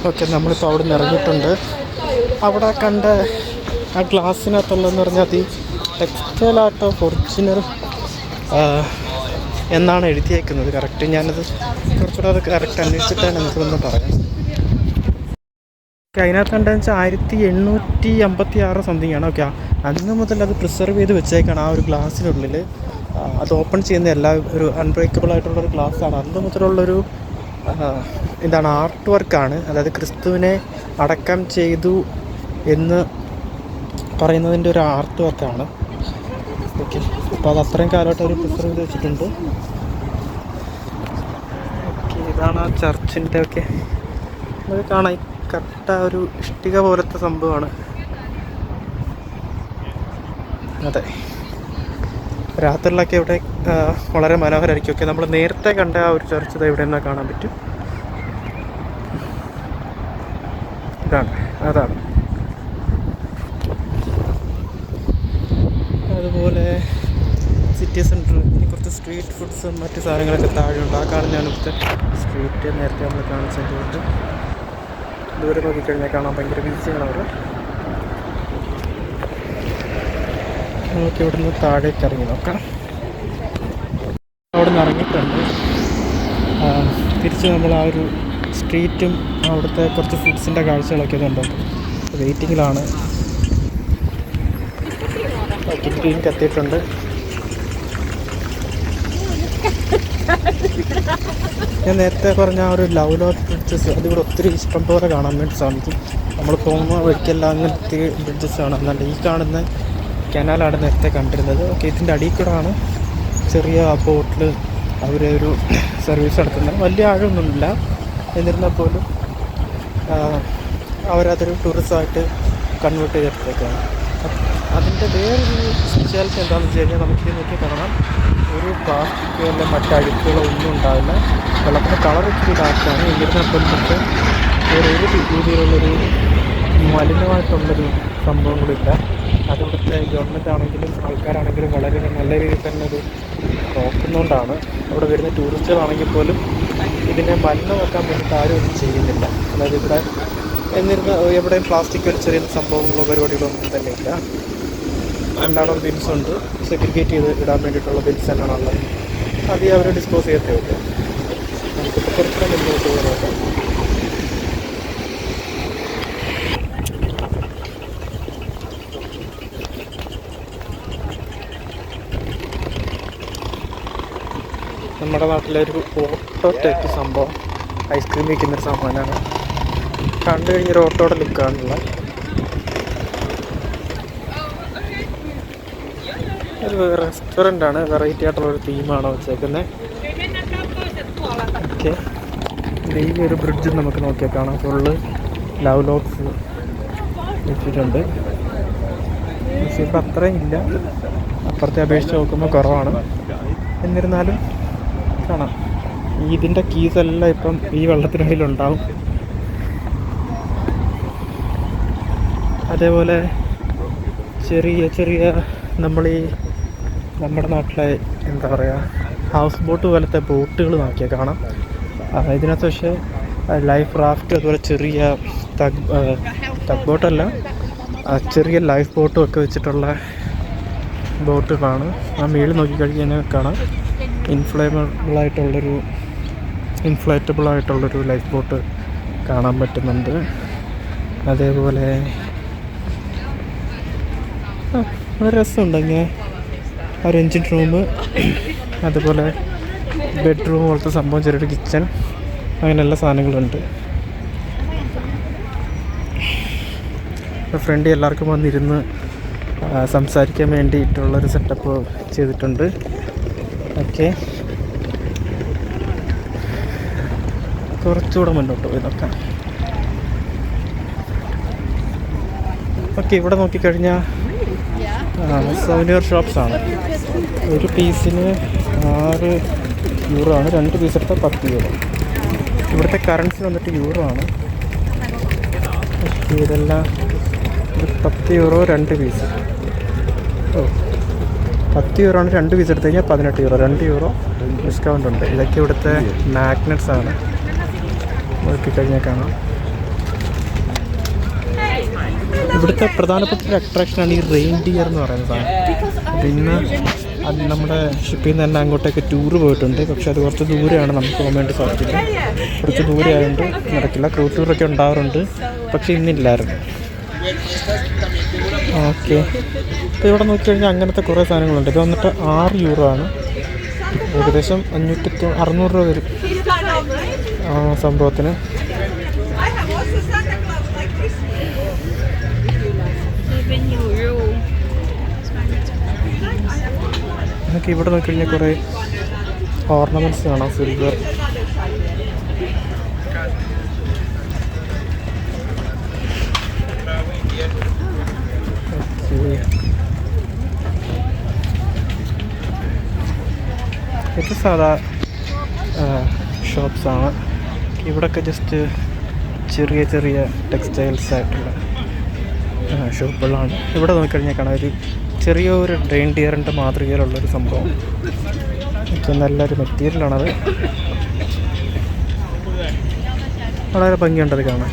ഓക്കെ, നമ്മളിപ്പോൾ അവിടെ നിന്ന് ഇറങ്ങിയിട്ടുണ്ട്. അവിടെ കണ്ട ആ ഗ്ലാസ്സിനകത്തുള്ളതെന്ന് പറഞ്ഞാൽ അത് ടെക്സ്റ്റൈൽ ആർട്ട് ഓഫ് ഒറിജിനൽ എന്നാണ് എഴുതിയേക്കുന്നത്. കറക്റ്റ് ഞാനത് കുറച്ചുകൂടെ അത് കറക്റ്റ് അന്വേഷിച്ചിട്ടാണ് എനിക്കൊന്ന് പറയാം. ഓക്കെ, അതിനകത്ത് എന്താണെന്ന് വെച്ചാൽ 1856 സംതിങ് ആണ്. ഓക്കെ, അന്ന് മുതൽ അത് പ്രിസർവ് ചെയ്ത് വെച്ചേക്കാണ് ആ ഒരു ഗ്ലാസ്സിനുള്ളിൽ. അത് ഓപ്പൺ ചെയ്യുന്ന ഒരു അൺബ്രേക്കബിൾ ആയിട്ടുള്ളൊരു ഗ്ലാസ്സാണ്. അന്ന് മുതലുള്ളൊരു എന്താണ് ആർട്ട് വർക്കാണ്. അതായത് ക്രിസ്തുവിനെ അടക്കം ചെയ്തു എന്ന് പറയുന്നതിൻ്റെ ഒരു ആർട്ട് വർക്കാണ്. ഓക്കെ, അപ്പോൾ അത് അത്രയും കാലമായിട്ട് അവർ പ്രിസർവ് ചെയ്ത് വെച്ചിട്ടുണ്ട്. ഓക്കെ, ഇതാണ് ആ ചർച്ചിൻ്റെ ഒക്കെ അത് കാണാൻ കറക്റ്റ് ഒരു ഇഷ്ടിക പോലത്തെ സംഭവമാണ്. അതെ, രാത്രിയിലൊക്കെ ഇവിടെ വളരെ മനോഹരമായിരിക്കും. ഓക്കെ, നമ്മൾ നേരത്തെ കണ്ട ആ ഒരു ചർച്ച് ഇവിടെ നിന്നാൽ കാണാൻ പറ്റും. അതാണ്. അതുപോലെ സിറ്റി സെൻറ്റർ, ഇനി കുറച്ച് സ്ട്രീറ്റ് ഫുഡ്സും മറ്റു സാധനങ്ങളൊക്കെ താഴെയുണ്ട്. ആ കാണുന്നതാണ് ഇവിടുത്തെ സ്ട്രീറ്റ്. നേരത്തെ നമ്മൾ കാണിച്ചതുകൊണ്ട് ദൂരെ നോക്കിക്കഴിഞ്ഞാൽ കാണാൻ ഭയങ്കര ബീച്ചാണ് അവർ. നമുക്ക് ഇവിടെ നിന്ന് താഴേക്ക് ഇറങ്ങി നോക്കാം. അവിടെ നിന്ന് ഇറങ്ങിയിട്ടുണ്ട്. തിരിച്ച് നമ്മൾ ആ ഒരു സ്ട്രീറ്റും അവിടുത്തെ കുറച്ച് ഫുഡ്സിൻ്റെ കാഴ്ചകളൊക്കെ ഇതുണ്ട്. വെയിറ്റിങ്ങിലാണ്. ഗ്രീൻ എത്തിയിട്ടുണ്ട്. ഞാൻ നേരത്തെ പറഞ്ഞ ആ ഒരു ലവ് ലോട്ട് ബ്രിഡ്ജസ് അതിവിടെ ഒത്തിരി ഇഷ്ടം പോലെ കാണാൻ വേണ്ടി സാധിക്കും. നമ്മൾ പോകുന്ന വഴിക്കെല്ലാം അങ്ങനത്തെ ബ്രിഡ്ജസാണ്. എന്നാൽ ഈ കാണുന്ന കനാലാണ് നേരത്തെ കണ്ടിരുന്നത്. ഓക്കെ, ഇതിൻ്റെ അടിയിൽ കൂടെയാണ് ചെറിയ ബോട്ടിൽ അവരൊരു സർവീസ് നടത്തുന്നത്. വലിയ ആഴമൊന്നുമില്ല, എന്നിരുന്നാൽ പോലും അവരതൊരു ടൂറിസമായിട്ട് കൺവേർട്ട് ചെയ്തെടുത്തേക്കാണ്. അതിൻ്റെ വേറൊരു സ്പെഷ്യാലിറ്റി എന്താണെന്ന് വെച്ച് കഴിഞ്ഞാൽ നമുക്ക് നോക്കി കാണാം, ഒരു പ്ലാസ്റ്റിക്കോ അല്ല മറ്റഴുക്കുകളോ ഒന്നും ഉണ്ടാവില്ല. വെള്ളത്തിൻ്റെ കളർ ഇച്ചിരി ഡാർക്കാണ്. എന്നിരുന്നാൽ പോലും പക്ഷേ വേറൊരു രീതിയിലുള്ളൊരു മലിനമായിട്ടുള്ളൊരു സംഭവങ്ങളില്ല. അതിവിടുത്തെ ഗവൺമെൻറ് ആണെങ്കിലും ആൾക്കാരാണെങ്കിലും വളരെ നല്ല രീതിയിൽ തന്നെ അത് നോക്കുന്നതുകൊണ്ടാണ്. അവിടെ വരുന്ന ടൂറിസ്റ്റുകളാണെങ്കിൽ പോലും ഇതിനെ മലിനമാക്കാൻ വേണ്ടിയിട്ട് ആരും ഒന്നും ചെയ്യുന്നില്ല. അതായത് ഇവിടെ എവിടെയും പ്ലാസ്റ്റിക് വലിച്ചെറിയുന്ന സംഭവങ്ങളോ പരിപാടികളോ ഒന്നും തന്നെ ഇല്ല. രണ്ടാളും ബിൻസ് ഉണ്ട്, സെഗ്രിഗേറ്റ് ചെയ്ത് ഇടാൻ വേണ്ടിയിട്ടുള്ള ബിൻസ് തന്നെയാണുള്ളത്. അത് അവർ ഡിസ്പോസ് ചെയ്യത്തേ ഉള്ളൂ. നമുക്കിപ്പോൾ കുറച്ചുകൂടെ മുന്നോട്ട് പോകാനായിട്ട് നമ്മുടെ നാട്ടിലൊരു ഓട്ടോ ടൈപ്പ് സംഭവം ഐസ്ക്രീം വയ്ക്കുന്നൊരു സാധനമാണ്. കണ്ടു കഴിഞ്ഞൊരു ഓട്ടോയുടെ ലുക്കാണുള്ള. ഒരു റെസ്റ്റോറൻ്റാണ്. വെറൈറ്റി ആയിട്ടുള്ളൊരു തീമാണ് വെച്ചേക്കുന്നത്. ഓക്കെ, ഈ ഒരു ബ്രിഡ്ജ് നമുക്ക് നോക്കിയാൽ കാണാം. ഫുള്ള് ലവ് ലോക്സ് വെച്ചിട്ടുണ്ട്. പക്ഷേ ഇപ്പം അത്രയും ഇല്ല, അപ്പുറത്തെ അപേക്ഷിച്ച് നോക്കുമ്പോൾ കുറവാണ്. എന്നിരുന്നാലും കാണാം, ഇതിൻ്റെ കീസെല്ലാം ഇപ്പം ഈ വെള്ളത്തിനുള്ളിലുണ്ടാവും. അതേപോലെ ചെറിയ ചെറിയ നമ്മുടെ നാട്ടിലെ എന്താ പറയുക ഹൗസ് ബോട്ട് പോലത്തെ ബോട്ടുകൾ നോക്കിയാൽ കാണാം. ഇതിനകത്ത് പക്ഷേ ലൈഫ് റാഫ്റ്റ് അതുപോലെ ചെറിയ തഗ് ബോട്ടല്ല, ചെറിയ ലൈഫ് ബോട്ടും ഒക്കെ വെച്ചിട്ടുള്ള ബോട്ടുകളാണ്. ആ മേളിൽ നോക്കിക്കഴിഞ്ഞാൽ കാണാം ഇൻഫ്ലേറ്റബിൾ ആയിട്ടുള്ളൊരു ലൈഫ് ബോട്ട് കാണാൻ പറ്റുന്നുണ്ട്. അതേപോലെ ഒരു രസമുണ്ട്. ഇങ്ങനെ ഒരു എൻജിൻ റൂം, അതുപോലെ ബെഡ്റൂം പോലത്തെ സംഭവം, ചെറിയൊരു കിച്ചൺ, അങ്ങനെ എല്ലാ സാധനങ്ങളുണ്ട്. ഫ്രണ്ട് എല്ലാവർക്കും വന്നിരുന്ന് സംസാരിക്കാൻ വേണ്ടിയിട്ടുള്ളൊരു സെറ്റപ്പ് ചെയ്തിട്ടുണ്ട്. ഓക്കെ, കുറച്ചുകൂടെ മുന്നോട്ട് പോയി നോക്കാം. ഓക്കെ, ഇവിടെ നോക്കിക്കഴിഞ്ഞാൽ സൗനിയർ ഷോപ്സാണ്. ഒരു പീസിന് 6 യൂറോ ആണ്, 2 പീസ് എടുത്താൽ 10 യൂറോ. ഇവിടുത്തെ കറൻസി വന്നിട്ട് യൂറോ ആണ്. ഇതെല്ലാം 10 യൂറോ 2 പീസ്. 10 യൂറോ ആണ് 2 പീസ് എടുത്തു കഴിഞ്ഞാൽ 18 യൂറോ, 2 യൂറോ ഡിസ്കൗണ്ട് ഉണ്ട്. ഇതൊക്കെ ഇവിടുത്തെ മാഗ്നറ്റ്സ് ആണ്. നോക്കിക്കഴിഞ്ഞാൽ കാണാം. ഇവിടുത്തെ പ്രധാനപ്പെട്ട ഒരു അട്രാക്ഷനാണ് ഈ റെയിൻഡിയർ എന്ന് പറയുന്ന സാധനം. പിന്നെ അത് നമ്മുടെ ഷിപ്പിൽ നിന്ന് തന്നെ അങ്ങോട്ടേക്ക് ടൂറ് പോയിട്ടുണ്ട്. പക്ഷെ അത് കുറച്ച് ദൂരെയാണ്, നമുക്ക് പോകാൻ വേണ്ടി സാധിക്കില്ല. കുറച്ച് ദൂരെ ആയതുകൊണ്ട് നടക്കില്ല. ക്രൂ ടൂറൊക്കെ ഉണ്ടാവാറുണ്ട്, പക്ഷെ ഇന്നില്ലായിരുന്നു. ഓക്കെ, ഇപ്പോൾ ഇവിടെ നോക്കിക്കഴിഞ്ഞാൽ അങ്ങനത്തെ കുറേ സാധനങ്ങളുണ്ട്. ഇത് വന്നിട്ട് €6 ആണ്, ഏകദേശം 600 രൂപ വരും സംഭവത്തിന്. നമുക്ക് ഇവിടെ നോക്കിക്കഴിഞ്ഞാൽ കുറേ ഓർണമെൻറ്റ്സ് കാണാം, സിൽവർ. ഇത് സാധാ ഷോപ്സാണ്. ഇവിടെയൊക്കെ ജസ്റ്റ് ചെറിയ ചെറിയ ടെക്സ്റ്റൈൽസ് ആയിട്ടുള്ള ഷോപ്പുകളാണ്. ഇവിടെ നോക്കിക്കഴിഞ്ഞാൽ കാണാം ഒരു ചെറിയൊരു റെയിൻഡിയറിൻ്റെ മാതൃകയിലുള്ളൊരു സംഭവം. ഏറ്റവും നല്ലൊരു മെറ്റീരിയലാണത്, വളരെ ഭംഗിയുണ്ടത് കാണാൻ.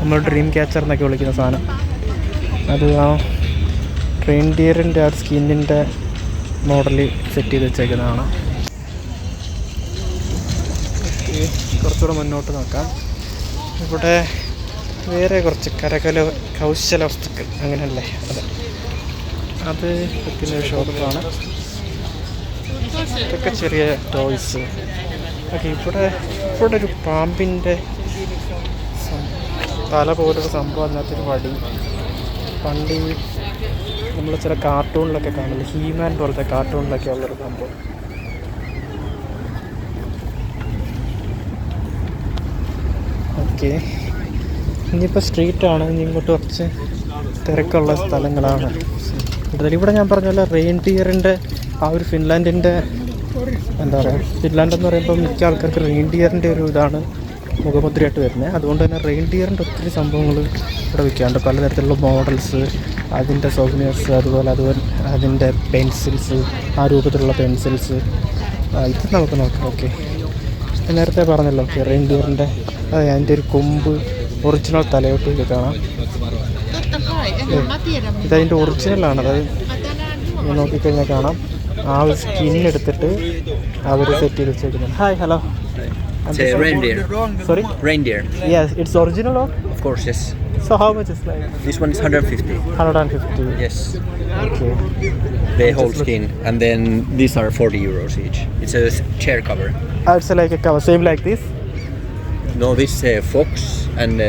നമ്മൾ ഡ്രീം ക്യാച്ചർ എന്നൊക്കെ വിളിക്കുന്ന സാധനം, അത് ആ റെയിൻഡിയറിൻ്റെ ആ സ്കിന്നിൻ്റെ മോഡലിൽ സെറ്റ് ചെയ്ത് വെച്ചേക്കുന്നതാണ്. കുറച്ചുകൂടെ മുന്നോട്ട് നോക്കാം. ഇവിടെ വേറെ കുറച്ച് കൗശല വസ്തുക്കൾ അങ്ങനെയല്ലേ, അത് വെക്കുന്ന ഒരു ഷോപ്പാണ്. ഇതൊക്കെ ചെറിയ ടോയ്സ് ഓക്കെ. ഇവിടെ ഒരു പാമ്പിൻ്റെ തല പോലൊരു സംഭവം, അതിനകത്തൊരു വടി. പണ്ട് നമ്മൾ ചില കാർട്ടൂണിലൊക്കെ കാണില്ല, ഹീമാൻ പോലത്തെ കാർട്ടൂണിലൊക്കെ ഉള്ളൊരു സംഭവം. ഓക്കെ, ഇനിയിപ്പോൾ സ്ട്രീറ്റാണ്. ഇനി ഇങ്ങോട്ട് കുറച്ച് തിരക്കുള്ള സ്ഥലങ്ങളാണ്. ഇവിടെ ഞാൻ പറഞ്ഞ പോലെ റെയിൻഡിയറിൻ്റെ ആ ഒരു ഫിൻലാൻഡിൻ്റെ എന്താ പറയുക, ഫിൻലാൻഡ് എന്ന് പറയുമ്പോൾ മിക്ക ആൾക്കാർക്ക് റെയിൻഡിയറിൻ്റെ ഒരു ഇതാണ് മുഖമുദ്രയായിട്ട് വരുന്നത്. അതുകൊണ്ട് തന്നെ റെയിൻഡിയറിൻ്റെ ഒത്തിരി സംഭവങ്ങൾ ഇവിടെ വിൽക്കാറുണ്ട്, പലതരത്തിലുള്ള മോഡൽസ്, അതിൻ്റെ സോവനിയേഴ്സ്, അതുപോലെ അതിൻ്റെ പെൻസിൽസ്, ആ രൂപത്തിലുള്ള പെൻസിൽസ്. ഇത് നമുക്ക് നോക്കാം. ഓക്കെ, നേരത്തെ പറഞ്ഞല്ലോ, ഓക്കെ, റെയിൻഡിയറിൻ്റെ അതിൻ്റെ ഒരു കൊമ്പ് ഒറിജിനൽ തലയോട്ട് കാണാം. ഇതതിൻ്റെ ഒറിജിനലാണ്. അതായത് നോക്കിക്കഴിഞ്ഞാൽ കാണാം, ആ ഒരു സ്കിന്നെടുത്തിട്ട് അവർ സെറ്റ് ചെയ്ത് വെച്ചേക്കുന്നത്. Hi, hello. It's a reindeer. Sorry? Reindeer. Yes, it's original or? Of course, yes. So how much is like? This one is 150. 150. Yes. Okay. The whole skin. And then these are €40 each. It's a chair cover. It's like a cover, same like this? No, this fox and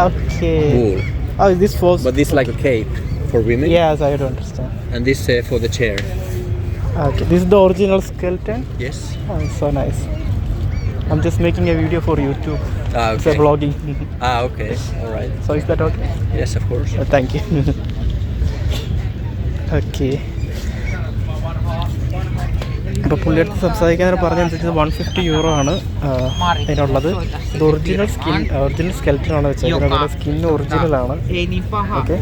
Okay. wool. Oh, this was. But this like a cape for women. Yes, I don't understand. And this for the chair. Okay, this is the original skeleton. Yes. Oh, so nice. I'm just making a video for YouTube. Ah, It's a okay. vlogging. Okay. All right. So is that okay? Yes, of course. Thank you. Okay. അപ്പോൾ പുള്ളിയെടുത്ത് സംസാരിക്കാൻ പറഞ്ഞനുസരിച്ച് €150 ആണ് അതിനുള്ളത്. ഇത് original സ്കെൽറ്റനാണ് വെച്ചേക്കുന്നത്, അതുപോലെ skin ഒറിജിനലാണ്. Okay,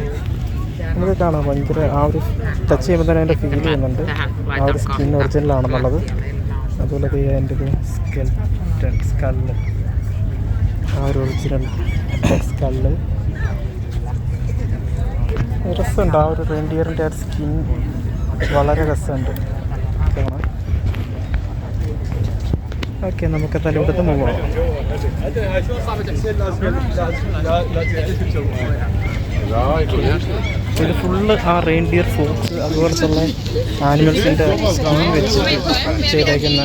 നമുക്ക് കാണാം ഭയങ്കര ആ ഒരു ടച്ച് ചെയ്യുമ്പോൾ തന്നെ അതിൻ്റെ ഫീൽ ചെയ്യുന്നുണ്ട്, ആ ഒരു സ്കിൻ ഒറിജിനലാണെന്നുള്ളത്. അതുപോലെ അതിൻ്റെ ഒരു സ്കള്ള്, ആ ഒരു ഒറിജിനൽ സ്കള്ള് രസമുണ്ട്. ആ ഒരു റെയിൻഡിയറിൻ്റെ ആ സ്കിൻ വളരെ രസമുണ്ട് കാണാൻ. ഓക്കെ, നമുക്ക് തലവിടുത്ത് മൂവ് ചെയ്യാം. ഇത് ഫുള്ള് ആ റെയിൻഡിയർ ഫോക്സ് അതുപോലത്തുള്ള ആനിമൽസിൻ്റെ സ്കിൻ വെച്ച് ചെയ്തേക്കുന്ന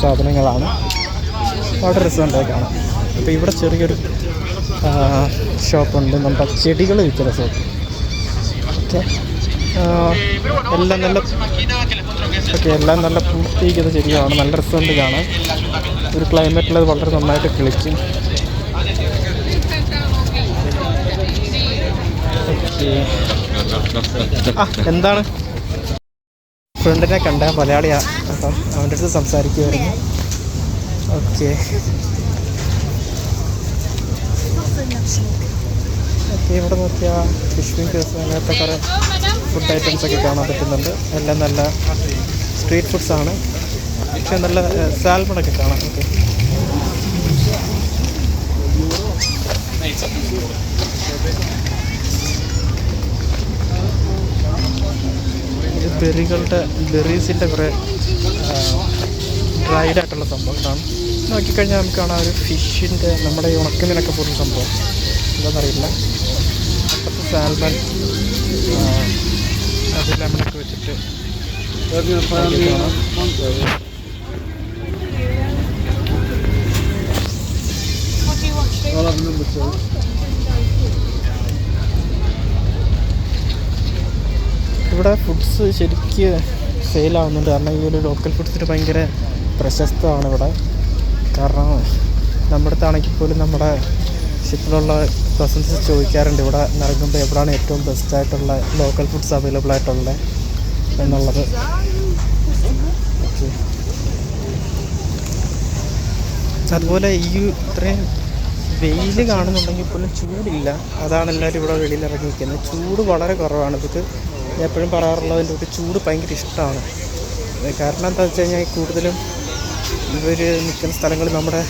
സാധനങ്ങളാണ്. വളരെ രസമുണ്ടായി കാണാം. അപ്പോൾ ഇവിടെ ചെറിയൊരു ഷോപ്പുണ്ട്, നമ്മുടെ ചെടികൾ വിൽക്കുന്ന ഷോപ്പ്. ഓക്കെ, എല്ലാം നല്ല പൂർത്തീകരിക്കുന്ന ചെടികളാണ്, നല്ല രസമുണ്ട് കാണാൻ. ഒരു ക്ലൈമറ്റിൽ അത് വളരെ നന്നായിട്ട് കിളിക്കും. എന്താണ് ഫ്രണ്ടിനെ കണ്ട മലയാളിയാണ്, അപ്പം അവൻ്റെ അടുത്ത് സംസാരിക്കുമായിരുന്നു. ഓക്കെ, ഇവിടെ നോക്കിയാൽ ഫിഷ് ഫിംഗേഴ്സ് അങ്ങനത്തെ കുറേ ഫുഡ് ഐറ്റംസൊക്കെ കാണാൻ പറ്റുന്നുണ്ട്. എല്ലാം നല്ല സ്ട്രീറ്റ് ഫുഡ്സാണ്, പക്ഷെ നല്ല സാൽമണൊക്കെ കാണാം. ഓക്കെ, ബെറീസിൻ്റെ കുറേ ഡ്രൈഡ് ആയിട്ടുള്ള സംഭവങ്ങളാണ്. നോക്കിക്കഴിഞ്ഞാൽ നമുക്ക് കാണാം ഒരു ഫിഷിൻ്റെ നമ്മുടെ ഈ ഉണക്കമീനൊക്കെ പോലുള്ള സംഭവം എന്താണെന്നറിയില്ല. അപ്പുറത്ത് സാൽമൺ അത് ലെമണൊക്കെ വെച്ചിട്ട് ഇവിടെ ഫുഡ്സ് ശരിക്ക് സെയിലാവുന്നുണ്ട്. കാരണം ഈ ഒരു ലോക്കൽ ഫുഡ്സിന് ഭയങ്കര പ്രശസ്തമാണ് ഇവിടെ. കാരണം നമ്മുടെ അടുത്താണെങ്കിൽ പോലും നമ്മുടെ ഷിപ്പിലുള്ള പേഴ്സൺസ് ചോദിക്കാറുണ്ട് ഇവിടെ ഇറങ്ങുമ്പോൾ എവിടെയാണ് ഏറ്റവും ബെസ്റ്റായിട്ടുള്ള ലോക്കൽ ഫുഡ്സ് അവൈലബിൾ ആയിട്ടുള്ളത് എന്നുള്ളത്. ഓക്കെ, അതുപോലെ ഈ ഇത്രയും വെയിൽ കാണുന്നുണ്ടെങ്കിൽ പോലും ചൂടില്ല. അതാണ് എല്ലാവരും ഇവിടെ വെളിയിൽ ഇറങ്ങി നിൽക്കുന്നത്. ചൂട് വളരെ കുറവാണ്. ഇതൊക്കെ ഞാൻ എപ്പോഴും പറയാറുള്ളതിൻ്റെ ഒരു ചൂട് ഭയങ്കര ഇഷ്ടമാണ്. കാരണം എന്താ വെച്ച് കഴിഞ്ഞാൽ കൂടുതലും ഇവർ നിൽക്കുന്ന സ്ഥലങ്ങൾ നമ്മുടെ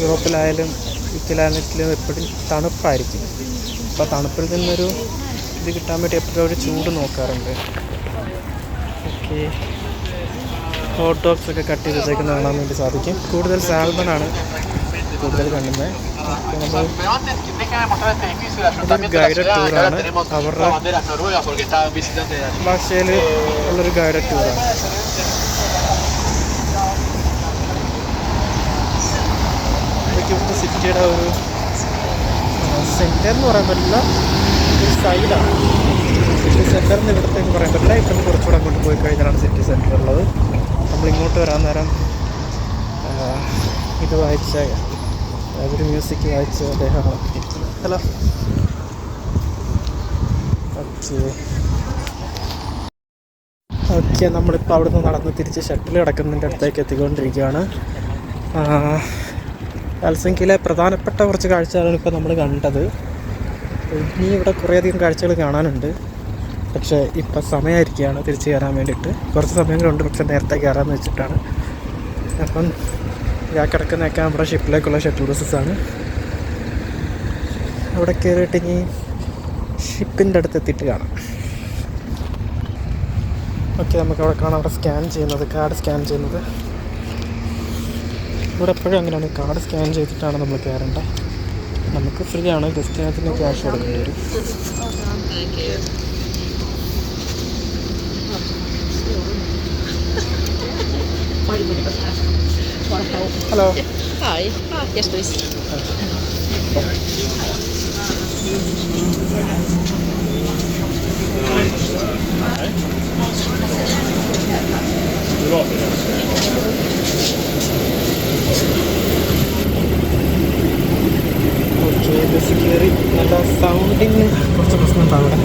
യൂറോപ്പിലായാലും ഇറ്റലിയിലാണെങ്കിലും എപ്പോഴും തണുപ്പായിരിക്കും. അപ്പോൾ തണുപ്പിൽ നിന്നൊരു ഇത് കിട്ടാൻ വേണ്ടി എപ്പോഴും ഒരു ചൂട് നോക്കാറുണ്ട്. ഓക്കെ, ഹോട്ട് ഡോഗ്സ് ഒക്കെ കട്ട് ചെയ്തേക്കുന്ന കാണാൻ വേണ്ടി സാധിക്കും. കൂടുതൽ സാൽമണാണ് കൂടുതൽ കാണുന്നത്. ഇതൊരു ഗൈഡഡ് ടൂറാണ്. അവരുടെ ഭാഷയിൽ ഉള്ളൊരു ഗൈഡഡ് ടൂറാണ്. ഇവിടുത്തെ സിറ്റിയുടെ ഒരു സെൻറ്റർ എന്ന് പറയാൻ പറ്റില്ല, ഒരു സൈഡാണ്. സിറ്റി സെൻറ്ററിന് ഇവിടത്തേക്ക് പറയാൻ പറ്റില്ല. ഇവിടുന്ന് കുറച്ചുകൂടെ അങ്ങോട്ട് പോയി കഴിഞ്ഞാലാണ് സിറ്റി സെൻറ്റർ ഉള്ളത്. നമ്മളിങ്ങോട്ട് വരാൻ നേരം ഇത് വായിച്ച ഒരു മ്യൂസിക് വായിച്ച അദ്ദേഹമാണ്. ഹലോ, ഓക്കെ നമ്മളിപ്പോൾ അവിടെ നിന്ന് നടന്ന് തിരിച്ച് ഷട്ടിൽ കിടക്കുന്നതിൻ്റെ അടുത്തേക്ക് എത്തിക്കൊണ്ടിരിക്കുകയാണ്. ഹെൽസിങ്കിയിലെ പ്രധാനപ്പെട്ട കുറച്ച് കാഴ്ചകളാണ് ഇപ്പോൾ നമ്മൾ കണ്ടത്. ഇനി ഇവിടെ കുറേയധികം കാഴ്ചകൾ കാണാനുണ്ട്. പക്ഷേ ഇപ്പം സമയമായിരിക്കുകയാണ് തിരിച്ച് കയറാൻ വേണ്ടിയിട്ട്. കുറച്ച് സമയങ്ങളുണ്ട്, പക്ഷേ നേരത്തെ കയറാമെന്ന് വെച്ചിട്ടാണ്. അപ്പം ഞാൻ കിടക്കുന്നതൊക്കെ നമ്മുടെ ഷിപ്പിലേക്കുള്ള ഷട്ടിൽ ബസ്സസാണ്. അവിടെ കയറിയിട്ട് ഇനി ഷിപ്പിൻ്റെ അടുത്ത് എത്തിയിട്ട് കാണാം. ഓക്കെ, നമുക്ക് അവിടെ കാണാം. അവിടെ സ്കാൻ ചെയ്യുന്നത്, കാർഡ് സ്കാൻ ചെയ്യുന്നത്. ഇവിടെ എപ്പോഴും അങ്ങനെയാണ്, കാർഡ് സ്കാൻ ചെയ്തിട്ടാണ് നമ്മൾ കയറേണ്ടത്. നമുക്ക് ഫ്രീ ആണ്, ജസ്റ്റ് അതിന് ക്യാഷ് കൊടുക്കേണ്ടി വരും. Hello, Hi. Yes, please. Okay, bus കയറി. നല്ല സൗണ്ടിങ് കുറച്ച് പ്രശ്നമുണ്ടാവും അവിടെ.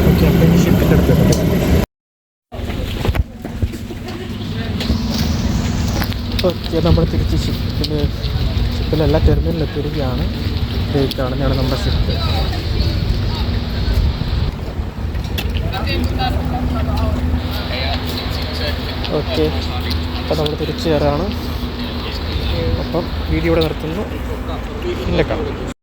ഓക്കെ, അപ്പം ഷിപ്പിൻ്റെ അടുത്ത് ഓക്കെ, നമ്മൾ തിരിച്ച് ഷിപ്പിലെല്ലാ ടെർമിനലിൽ എത്തിയിരിക്കുകയാണ്. കാണുന്നതാണ് നമ്മുടെ ഷിപ്പ്. ഓക്കെ, അപ്പം നമ്മൾ തിരിച്ചു കയറാണ്. അപ്പം വീഡിയോ ഇവിടെ നിർത്തുന്നു. ഇല്ല കാണാം.